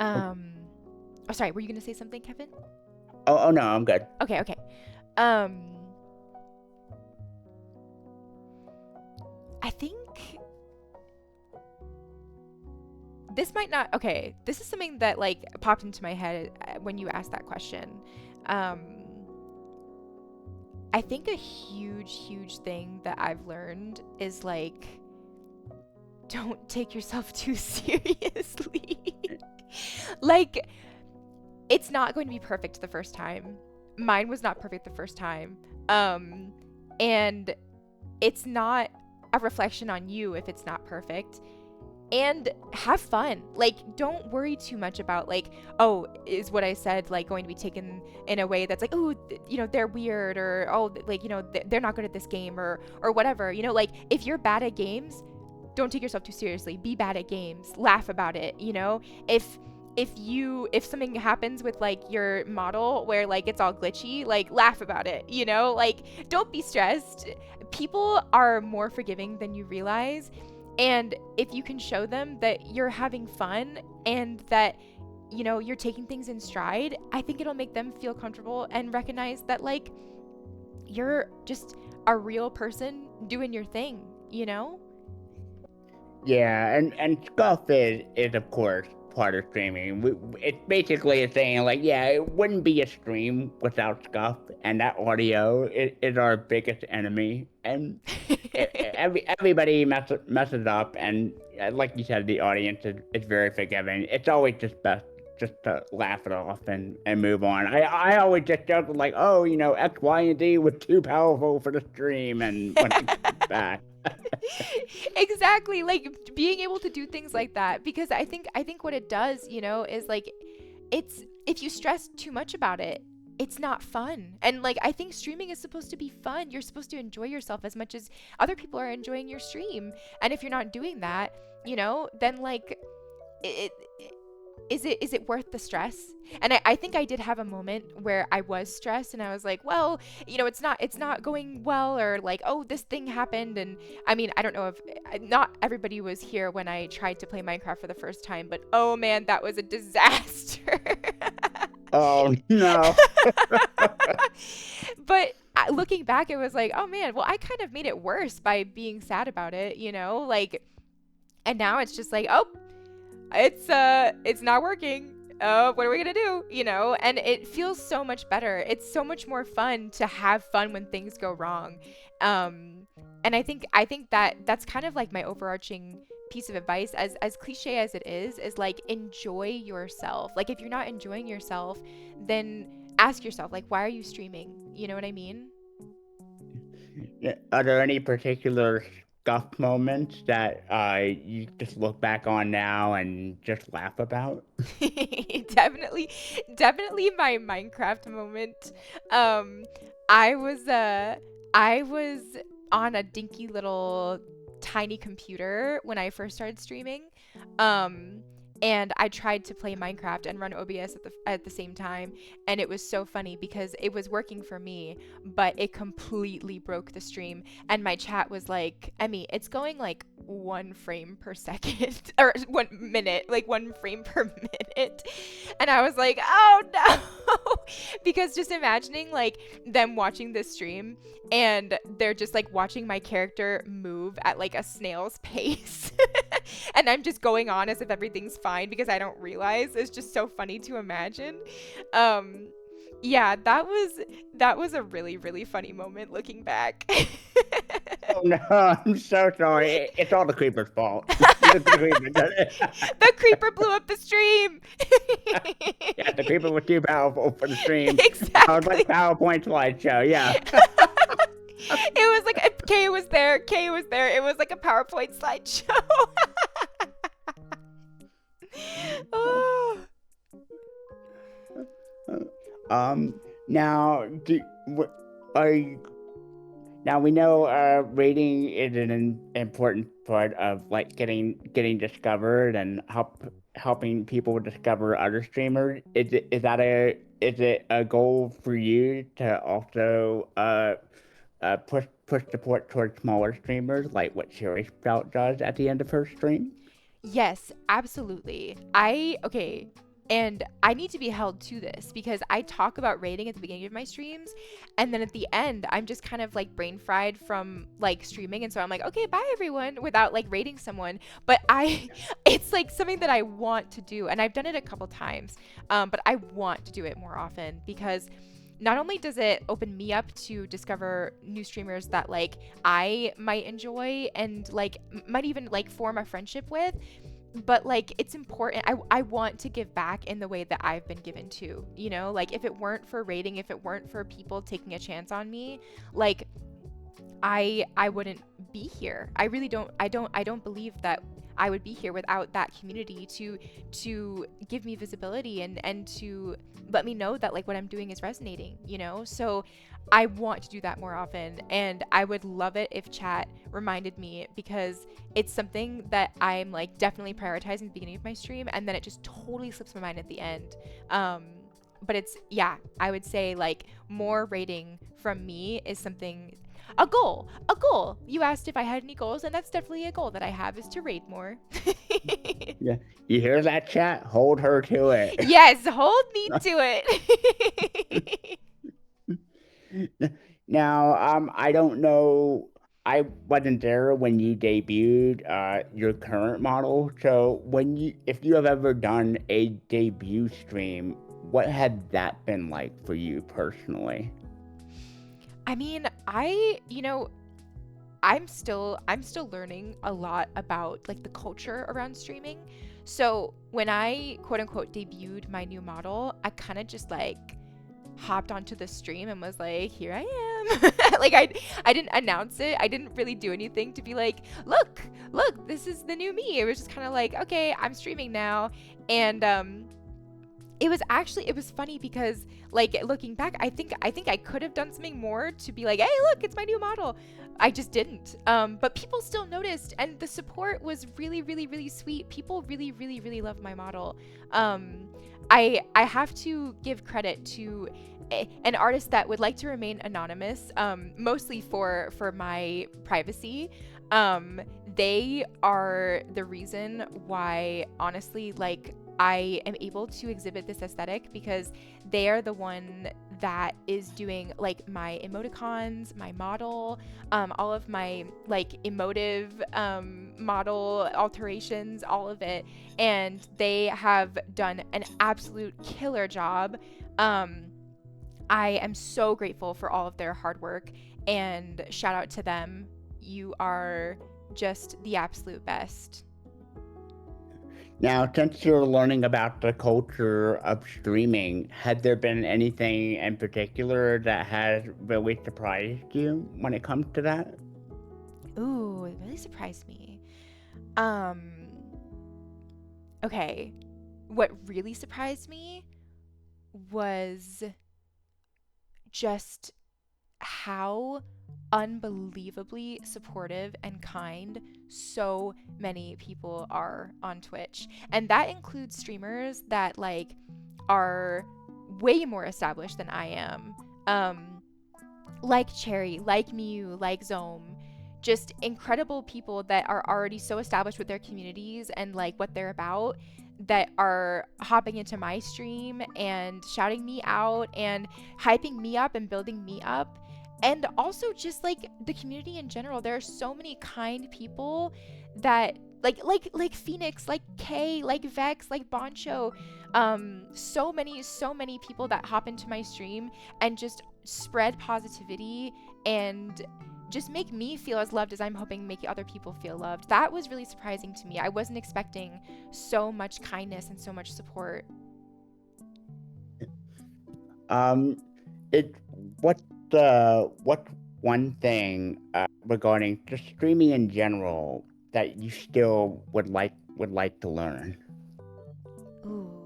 Oh, Um, oh, sorry. Were you gonna say something, Kevin? oh no, I'm good. Okay, okay. Um, I think this might not. Okay, this is something that like popped into my head when you asked that question. Um, I think a huge, huge thing that I've learned is like, don't take yourself too seriously. Like, it's not going to be perfect the first time. Mine was not perfect the first time. Um, and it's not a reflection on you if it's not perfect. And have fun. Like, don't worry too much about like, oh, is what I said like going to be taken in a way that's like, oh, they're weird, or oh, like, they're not good at this game, or whatever. Like, if you're bad at games, don't take yourself too seriously. Be bad at games. Laugh about it. If something happens with like your model where like it's all glitchy, like laugh about it. Like, don't be stressed. People are more forgiving than you realize. And if you can show them that you're having fun and that, you're taking things in stride, I think it'll make them feel comfortable and recognize that, like, you're just a real person doing your thing, you know? Yeah, and scuff is of course part of streaming. It's basically a saying like, yeah, it wouldn't be a stream without scuff, and that audio is our biggest enemy. And everybody messes up, and like you said, the audience is very forgiving. It's always just best just to laugh it off and move on. I always just joke like, oh, X, Y, and Z was too powerful for the stream, and when I get back. Exactly, like being able to do things like that, because I think what it does, is like, it's if you stress too much about it, it's not fun. And like, I think streaming is supposed to be fun. You're supposed to enjoy yourself as much as other people are enjoying your stream. And if you're not doing that, then like, it is it worth the stress? And I think I did have a moment where I was stressed and I was like, well, it's not going well, or like, oh, this thing happened. And I mean, I don't know if not everybody was here when I tried to play Minecraft for the first time, but oh man, that was a disaster. Oh no. But looking back, it was like, oh man, well, I kind of made it worse by being sad about it, like, and now it's just like, oh, it's not working. Oh, what are we gonna do? And it feels so much better. It's so much more fun to have fun when things go wrong. Um, and I think that that's kind of like my overarching piece of advice, as cliche as it is like, enjoy yourself. Like, if you're not enjoying yourself, then ask yourself, like, why are you streaming? You know what I mean? Yeah, are there any particular scuff moments that you just look back on now and just laugh about? definitely definitely my Minecraft moment. um i was uh I was on a dinky little tiny computer when I first started streaming. um and I tried to play Minecraft and run OBS at the same time, and it was so funny because it was working for me, but it completely broke the stream. And my chat was like, Emmy, it's going like 1 frame per second, or 1 minute, like 1 frame per minute. And I was like, oh no. Because just imagining like them watching this stream and they're just like watching my character move at like a snail's pace. And I'm just going on as if everything's fine because I don't realize. It's just so funny to imagine. Um Yeah, that was a really, really funny moment looking back. Oh no, I'm so sorry. It's all the creeper's fault. The creeper did it. The creeper blew up the stream. Yeah, the creeper was too powerful for the stream. I was like Exactly. PowerPoint slideshow. Yeah. It was like Kay was there. Kay was there. It was like a PowerPoint slideshow. Oh. Now, are you, now we know rating is an important part of like getting discovered and helping people discover other streamers. Is it a goal for you to also push support towards smaller streamers like what Sherry Sprout does at the end of her stream? Yes, absolutely. Okay, and I need to be held to this because I talk about rating at the beginning of my streams, and then at the end, I'm just kind of like brain fried from like streaming, and so I'm like, okay, bye everyone, without like rating someone. But it's like something that I want to do, and I've done it a couple times, but I want to do it more often because not only does it open me up to discover new streamers that like I might enjoy and like might even like form a friendship with, but like it's important. I want to give back in the way that I've been given to, you know, like if it weren't for rating, if it weren't for people taking a chance on me, like I wouldn't be here. I really don't believe that I would be here without that community to give me visibility and to let me know that like what I'm doing is resonating, you know? So I want to do that more often, and I would love it if chat reminded me because it's something that I'm like definitely prioritizing at the beginning of my stream, and then it just totally slips my mind at the end. Um but it's, yeah, I would say like more rating from me is something, a goal. You asked if I had any goals, and that's definitely a goal that I have, is to raid more. Yeah, you hear that, chat? Hold her to it. Yes, hold me to it. Now, I don't know. I wasn't there when you debuted your current model. So if you have ever done a debut stream, what had that been like for you personally? I mean, you know, I'm still learning a lot about like the culture around streaming. So when I quote unquote debuted my new model, I kind of just like hopped onto the stream and was like, here I am. Like I didn't announce it. I didn't really do anything to be like, look, this is the new me. It was just kind of like, okay, I'm streaming now. And it was funny because like looking back, I think I could have done something more to be like, hey, look, it's my new model. I just didn't. But people still noticed, and the support was really, really, really sweet. People really, really, really loved my model. I have to give credit to an artist that would like to remain anonymous, mostly for my privacy. They are the reason why, honestly, like I am able to exhibit this aesthetic because they are the one that is doing like my emoticons, my model, all of my like emotive model alterations, all of it. And they have done an absolute killer job. I am so grateful for all of their hard work, and shout out to them. You are just the absolute best. Now, since you're learning about the culture of streaming, had there been anything in particular that has really surprised you when it comes to that? Ooh, it really surprised me. Um, okay. What really surprised me was just how unbelievably supportive and kind so many people are on Twitch. And that includes streamers that like are way more established than I am. Like Cherry, like Mew, like Zome, just incredible people that are already so established with their communities and like what they're about, that are hopping into my stream and shouting me out and hyping me up and building me up. And also just like the community in general, there are so many kind people that like Phoenix, like Kay, like Vex, like Boncho, So many people that hop into my stream and just spread positivity and just make me feel as loved as I'm hoping make other people feel loved. That was really surprising to me. I wasn't expecting so much kindness and so much support. Um, it what what one thing regarding just streaming in general that you still would like to learn? Ooh.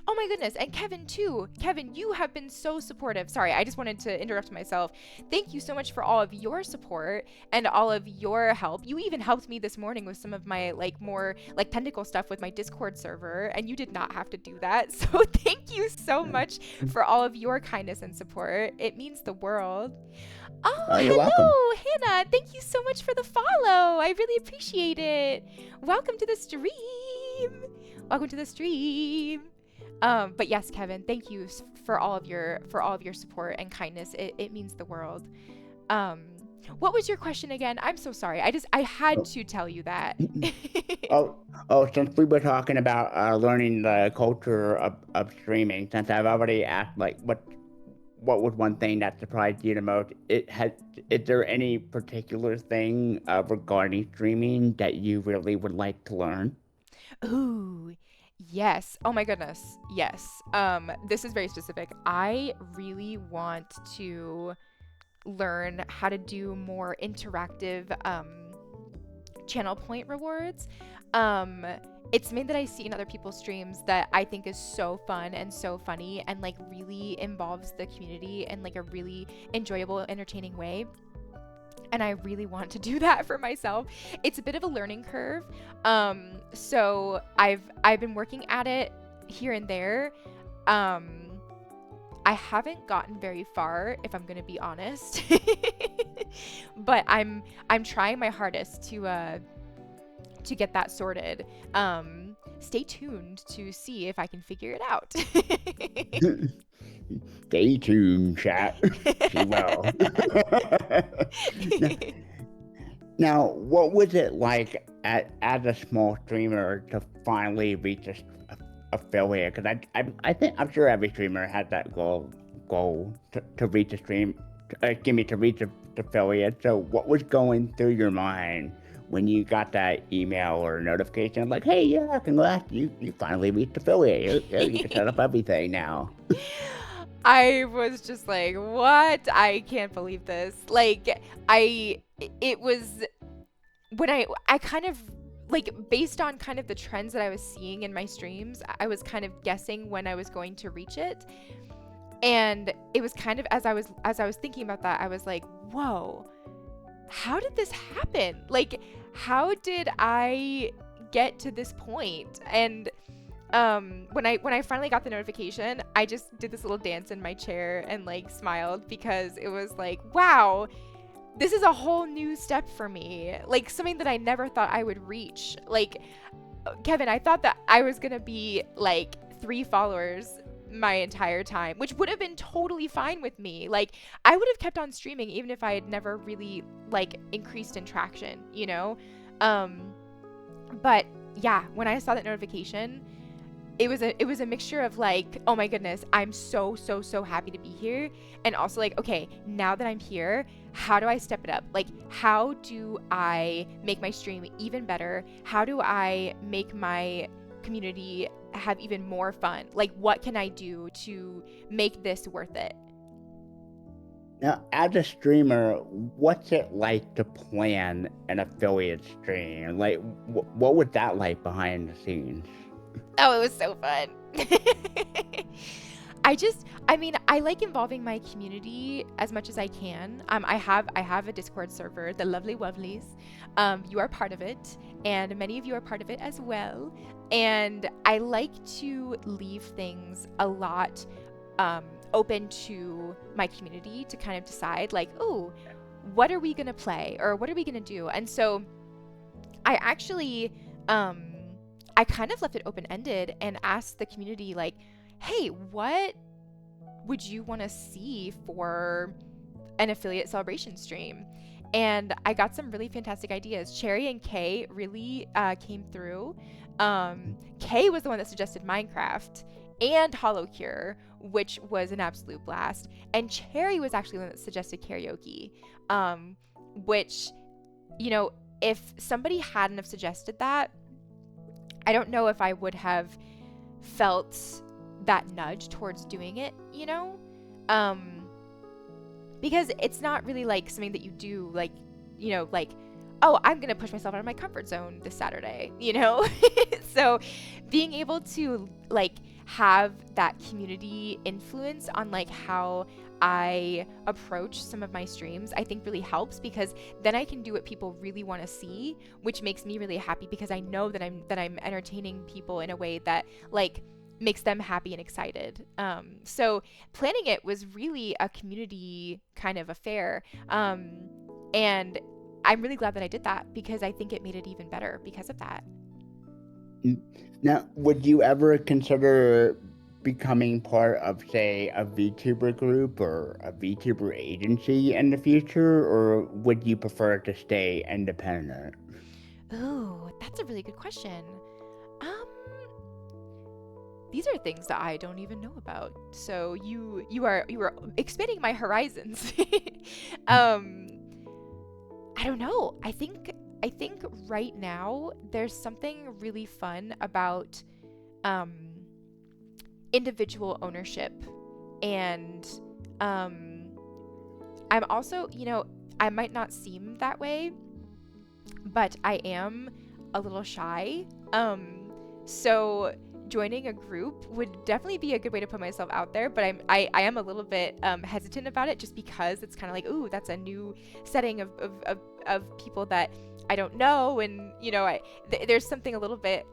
Oh my goodness, and Kevin too. Kevin, you have been so supportive. Sorry, I just wanted to interrupt myself. Thank you so much for all of your support and all of your help. You even helped me this morning with some of my more technical stuff with my Discord server, and you did not have to do that. So thank you so much for all of your kindness and support. It means the world. Oh, Oh, you're welcome. hello, Hannah. Thank you so much for the follow. I really appreciate it. Welcome to the stream. Welcome to the stream. But yes, Kevin, thank you for all of your support and kindness. It means the world. What was your question again? I'm so sorry. I had to tell you that. Oh, since we were talking about learning the culture of streaming, since I've already asked, what was one thing that surprised you the most? Is there any particular thing regarding streaming that you really would like to learn? Ooh, yes. Oh my goodness. Yes. This is very specific. I really want to learn how to do more interactive channel point rewards. It's something that I see in other people's streams that I think is so fun and so funny and really involves the community in a really enjoyable, entertaining way. And I really want to do that for myself. It's a bit of a learning curve. So I've been working at it here and there. I haven't gotten very far, if I'm gonna be honest. But I'm trying my hardest to get that sorted. Stay tuned to see if I can figure it out. Stay tuned, chat. She will. Now, what was it like as a small streamer to finally reach affiliate? Because I think I'm sure every streamer has that goal to reach a stream, to reach affiliate. So, what was going through your mind when you got that email or notification like, "Hey, yeah, congrats, you finally reached affiliate. You can set up everything now." I was just like, what? I can't believe this. It was when I kind of based on kind of the trends that I was seeing in my streams, I was kind of guessing when I was going to reach it. And it was kind of as I was thinking about that, I was like, whoa, how did this happen? How did I get to this point? And when I finally got the notification, I just did this little dance in my chair and smiled because it was wow, this is a whole new step for me. Something that I never thought I would reach. Kevin, I thought that I was gonna be 3 followers my entire time, which would have been totally fine with me. I would have kept on streaming even if I had never really increased in traction, you know? But yeah, when I saw that notification, it was a mixture of oh my goodness, I'm so happy to be here, and also okay, now that I'm here, how do I step it up? How do I make my stream even better? How do I make my community have even more fun? What can I do to make this worth it? Now, as a streamer, what's it like to plan an affiliate stream? What was that like behind the scenes? Oh, it was so fun. I like involving my community as much as I can. I have a Discord server, the Lovely Wovlies. You are part of it, and many of you are part of it as well. And I like to leave things a lot open to my community to kind of decide, oh, what are we gonna play or what are we gonna do? And so I actually I kind of left it open-ended and asked the community hey, what would you want to see for an affiliate celebration stream? And I got some really fantastic ideas. Cherry and Kay really came through Kay was the one that suggested Minecraft and Hollow Cure, which was an absolute blast. And Cherry was actually the one that suggested karaoke, which, you know, if somebody hadn't have suggested that, I don't know if I would have felt that nudge towards doing it, you know? Because it's not really like something that you do, like, you know, like, oh, I'm gonna push myself out of my comfort zone this Saturday, you know? So being able to like have that community influence on like how I approach some of my streams, I think really helps, because then I can do what people really want to see, which makes me really happy, because I know that I'm entertaining people in a way that like makes them happy and excited. So planning it was really a community kind of affair. And I'm really glad that I did that, because I think it made it even better because of that. Now, would you ever consider becoming part of, say, a VTuber group or a VTuber agency in the future, or would you prefer to stay independent? Ooh, that's a really good question. Um, these are things that I don't even know about. So you are expanding my horizons. um, I don't know. I think right now there's something really fun about um, individual ownership, and I'm also, you know, I might not seem that way, but I am a little shy. So joining a group would definitely be a good way to put myself out there, but I am a little bit hesitant about it, just because it's kind of like, ooh, that's a new setting of people that I don't know, and you know, there's something a little bit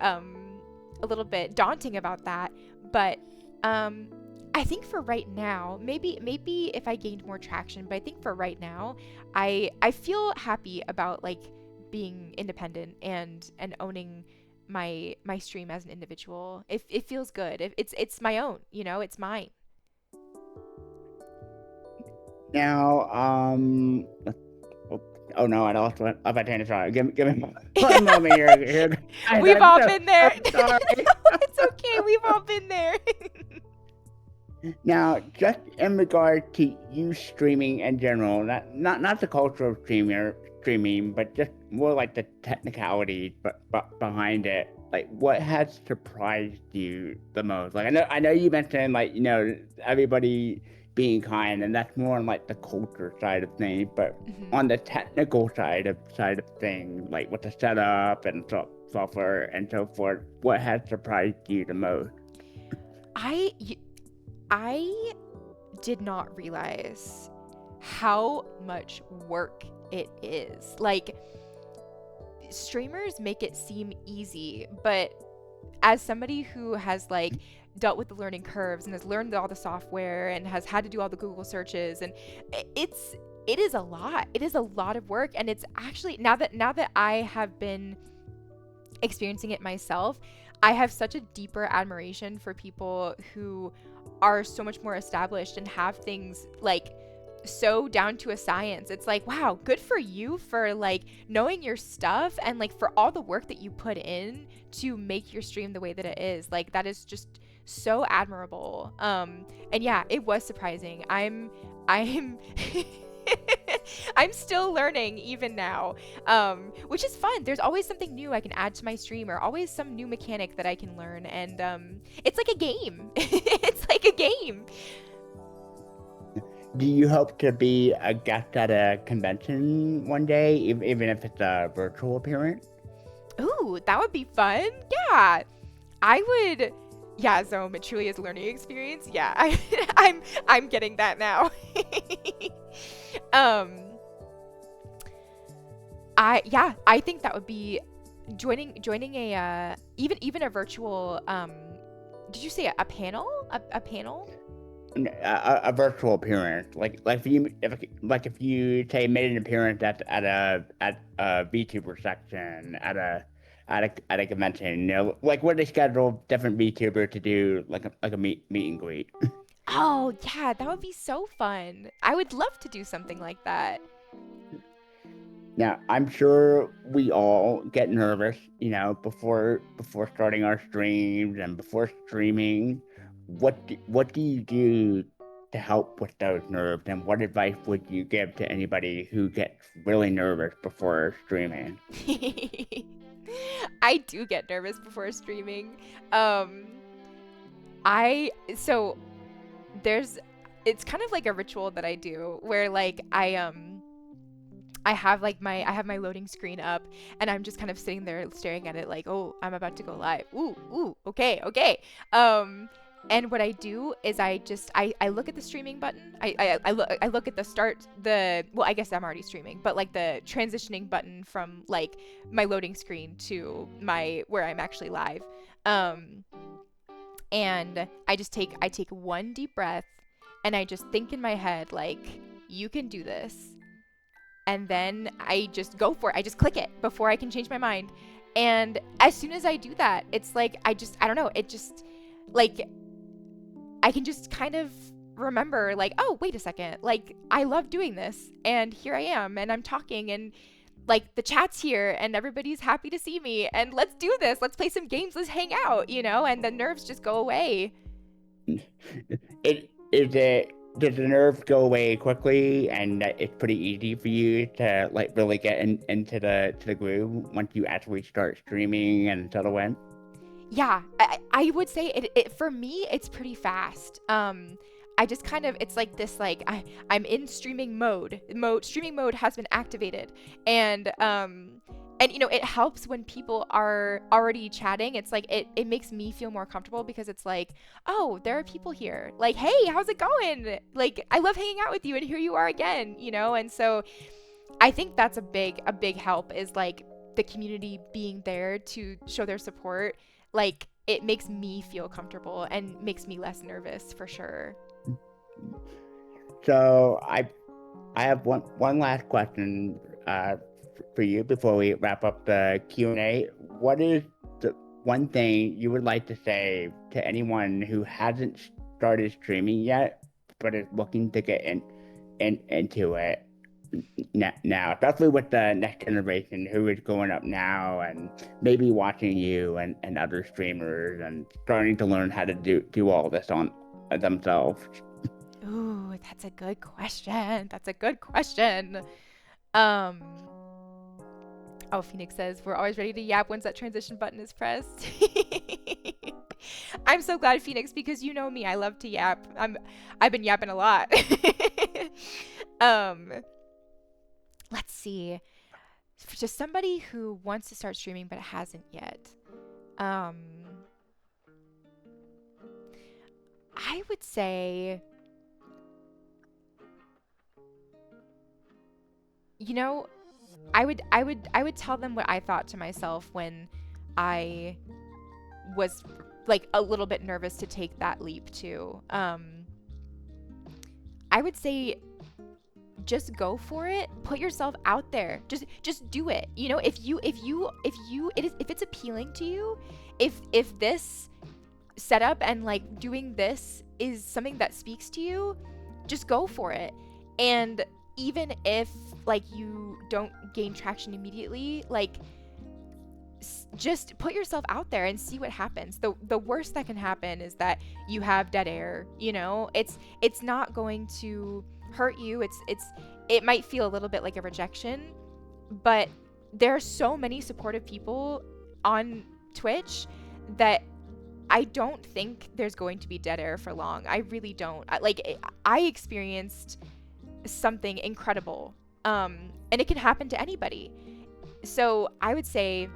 daunting about that. But I think for right now, maybe if I gained more traction, but I think for right now, I feel happy about like being independent and owning my stream as an individual. It feels good. It's my own, you know, it's mine. Now, oh, oh no, I lost one. If I turn it on, give me one moment here. Guys, We've I'm all so been there. sorry. It's okay. We've all been there. Now, just in regard to you streaming in general, not the culture of streaming, but just more like the technicalities, but behind it. Like, what has surprised you the most? Like, I know you mentioned, like, you know, everybody being kind, and that's more on like the culture side of things. But Mhm. on the technical side of things, like with the setup and software and so forth, what has surprised you the most? I I did not realize how much work it is. Like, streamers make it seem easy, but as somebody who has like dealt with the learning curves and has learned all the software and has had to do all the Google searches, and it is a lot. It is a lot of work, and it's actually, now that I have been experiencing it myself, I have such a deeper admiration for people who are so much more established and have things like so down to a science. It's like, wow, good for you for like knowing your stuff, and like for all the work that you put in to make your stream the way that it is. Like, that is just so admirable. And yeah, it was surprising. I'm I'm still learning even now, which is fun. There's always something new I can add to my stream, or always some new mechanic that I can learn, and it's like a game. It's like a game. Do you hope to be a guest at a convention one day, even if it's a virtual appearance? Ooh, that would be fun. Yeah, I would. Yeah, so it truly is a learning experience. Yeah, I'm getting that now. um, I think that would be joining a even a virtual did you say a panel, a panel? A virtual appearance, if you say made an appearance at a VTuber section at a convention, you know, like where they schedule different VTuber to do like a meet and greet. Oh yeah, that would be so fun. I would love to do something like that. Now, I'm sure we all get nervous, before starting our streams and before streaming. What do you do to help with those nerves, and what advice would you give to anybody who gets really nervous before streaming? I do get nervous before streaming. Um, I so there's it's kind of like a ritual that I do where like I have my loading screen up and I'm just kind of sitting there staring at it like, oh, I'm about to go live. Ooh, okay, okay. Um, and what I do is I look at the streaming button. I look at the start the well, I guess I'm already streaming, but like the transitioning button from like my loading screen to my where I'm actually live. Um, and I take one deep breath and I just think in my head like, you can do this, and then I just go for it. I just click it before I can change my mind. And as soon as I do that, it's like I don't know, it just like I can just kind of remember like, oh, wait a second. Like I love doing this and here I am and I'm talking and like the chat's here and everybody's happy to see me and let's do this. Let's play some games. Let's hang out, and the nerves just go away. It is it Does the nerves go away quickly, and it's pretty easy for you to like really get into the groove once you actually start streaming and settle in? Yeah, I would say it for me it's pretty fast. I just kind of it's like this like I'm in streaming mode. Streaming mode has been activated. And it helps when people are already chatting. It's like it makes me feel more comfortable because it's like, oh, there are people here. Like, hey, how's it going? Like, I love hanging out with you and here you are again. And so I think that's a big help is like the community being there to show their support. Like it makes me feel comfortable and makes me less nervous for sure. So I have one last question for you before we wrap up the Q&A. What is the one thing you would like to say to anyone who hasn't started streaming yet, but is looking to get into it now, especially with the next generation who is growing up now and maybe watching you and other streamers and starting to learn how to do all this on themselves? Ooh, that's a good question. That's a good question. Um, oh, Phoenix says we're always ready to yap once that transition button is pressed. I'm so glad, Phoenix, because you know me, I love to yap. I've been yapping a lot. um, let's see. For just somebody who wants to start streaming but hasn't yet. Um, I would say, you know, I would tell them what I thought to myself when I was like a little bit nervous to take that leap too. I would say just go for it. Put yourself out there. Just do it. If it's appealing to you, if this setup and like doing this is something that speaks to you, just go for it. And even if like you don't gain traction immediately, like just put yourself out there and see what happens. The worst that can happen is that you have dead air. It's not going to hurt you. It might feel a little bit like a rejection, but there are so many supportive people on Twitch that I don't think there's going to be dead air for long. I really don't. I experienced something incredible, and it can happen to anybody. So I would say,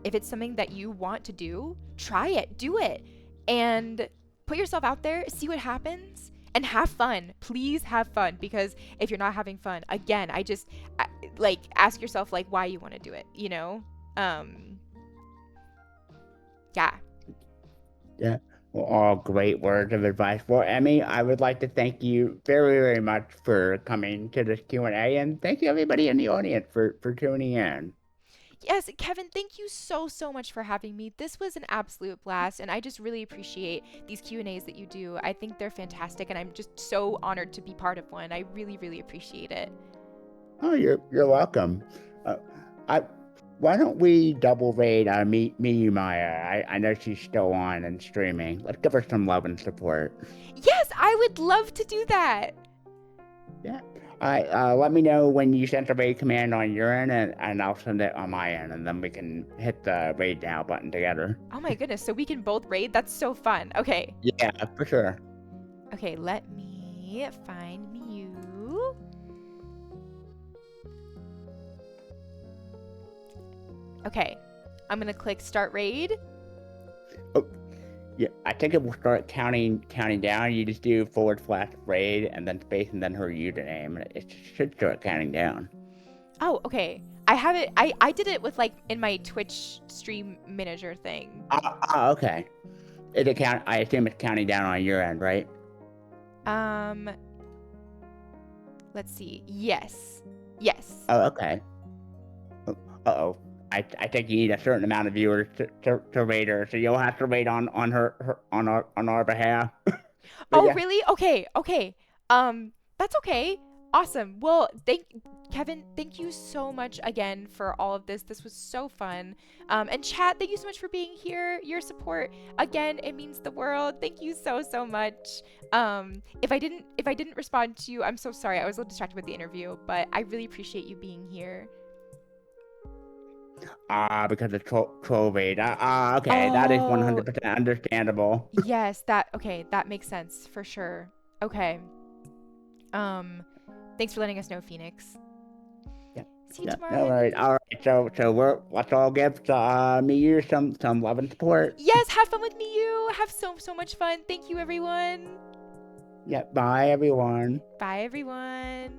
if it's something that you want to do, try it, do it, and put yourself out there, see what happens, and have fun. Please have fun, because if you're not having fun, again, like ask yourself like why you want to do it. Yeah. Yeah. Well, all great words of advice. Well, Emmy, I would like to thank you very, very much for coming to this Q&A, and thank you everybody in the audience for tuning in. Yes, Kevin, thank you so, so much for having me. This was an absolute blast, and I just really appreciate these Q&As that you do. I think they're fantastic, and I'm just so honored to be part of one. I really, really appreciate it. Oh, you're welcome. Uh, I why don't we double raid me Maya? I know she's still on and streaming. Let's give her some love and support. Yes, I would love to do that. Yeah. Let me know when you send the raid command on your end, and I'll send it on my end, and then we can hit the raid now button together. Oh my goodness, so we can both raid? That's so fun. Okay. Yeah, for sure. Okay, let me find you. Okay. I'm gonna click start raid. Oh, yeah. I think it will start counting down. You just do /raid and then space and then her username, and it should start counting down. Oh, okay. I have it. I did it with like in my Twitch stream manager thing. Okay. I assume it's counting down on your end, right? Um, let's see. Yes. Yes. Oh, okay. Uh-oh. I think you need a certain amount of viewers to rate her, so you'll have to rate on her on our behalf. But Oh, yeah. really? Okay. Okay. That's okay. Awesome. Well, Kevin, thank you so much again for all of this. This was so fun. And chat, thank you so much for being here. Your support, again, it means the world. Thank you so much. If I didn't respond to you, I'm so sorry. I was a little distracted with the interview, but I really appreciate you being here. Because of troll raid. Okay, that is Oh, 100% understandable. yes, okay, that makes sense for sure. Okay. Um, thanks for letting us know, Phoenix. Yeah, See you yeah, tomorrow, no worries. Henry. All right, let's all give me you some love and support. Yes, have fun with me, you. Have so much fun. Thank you, everyone. Yeah, bye everyone. Bye, everyone.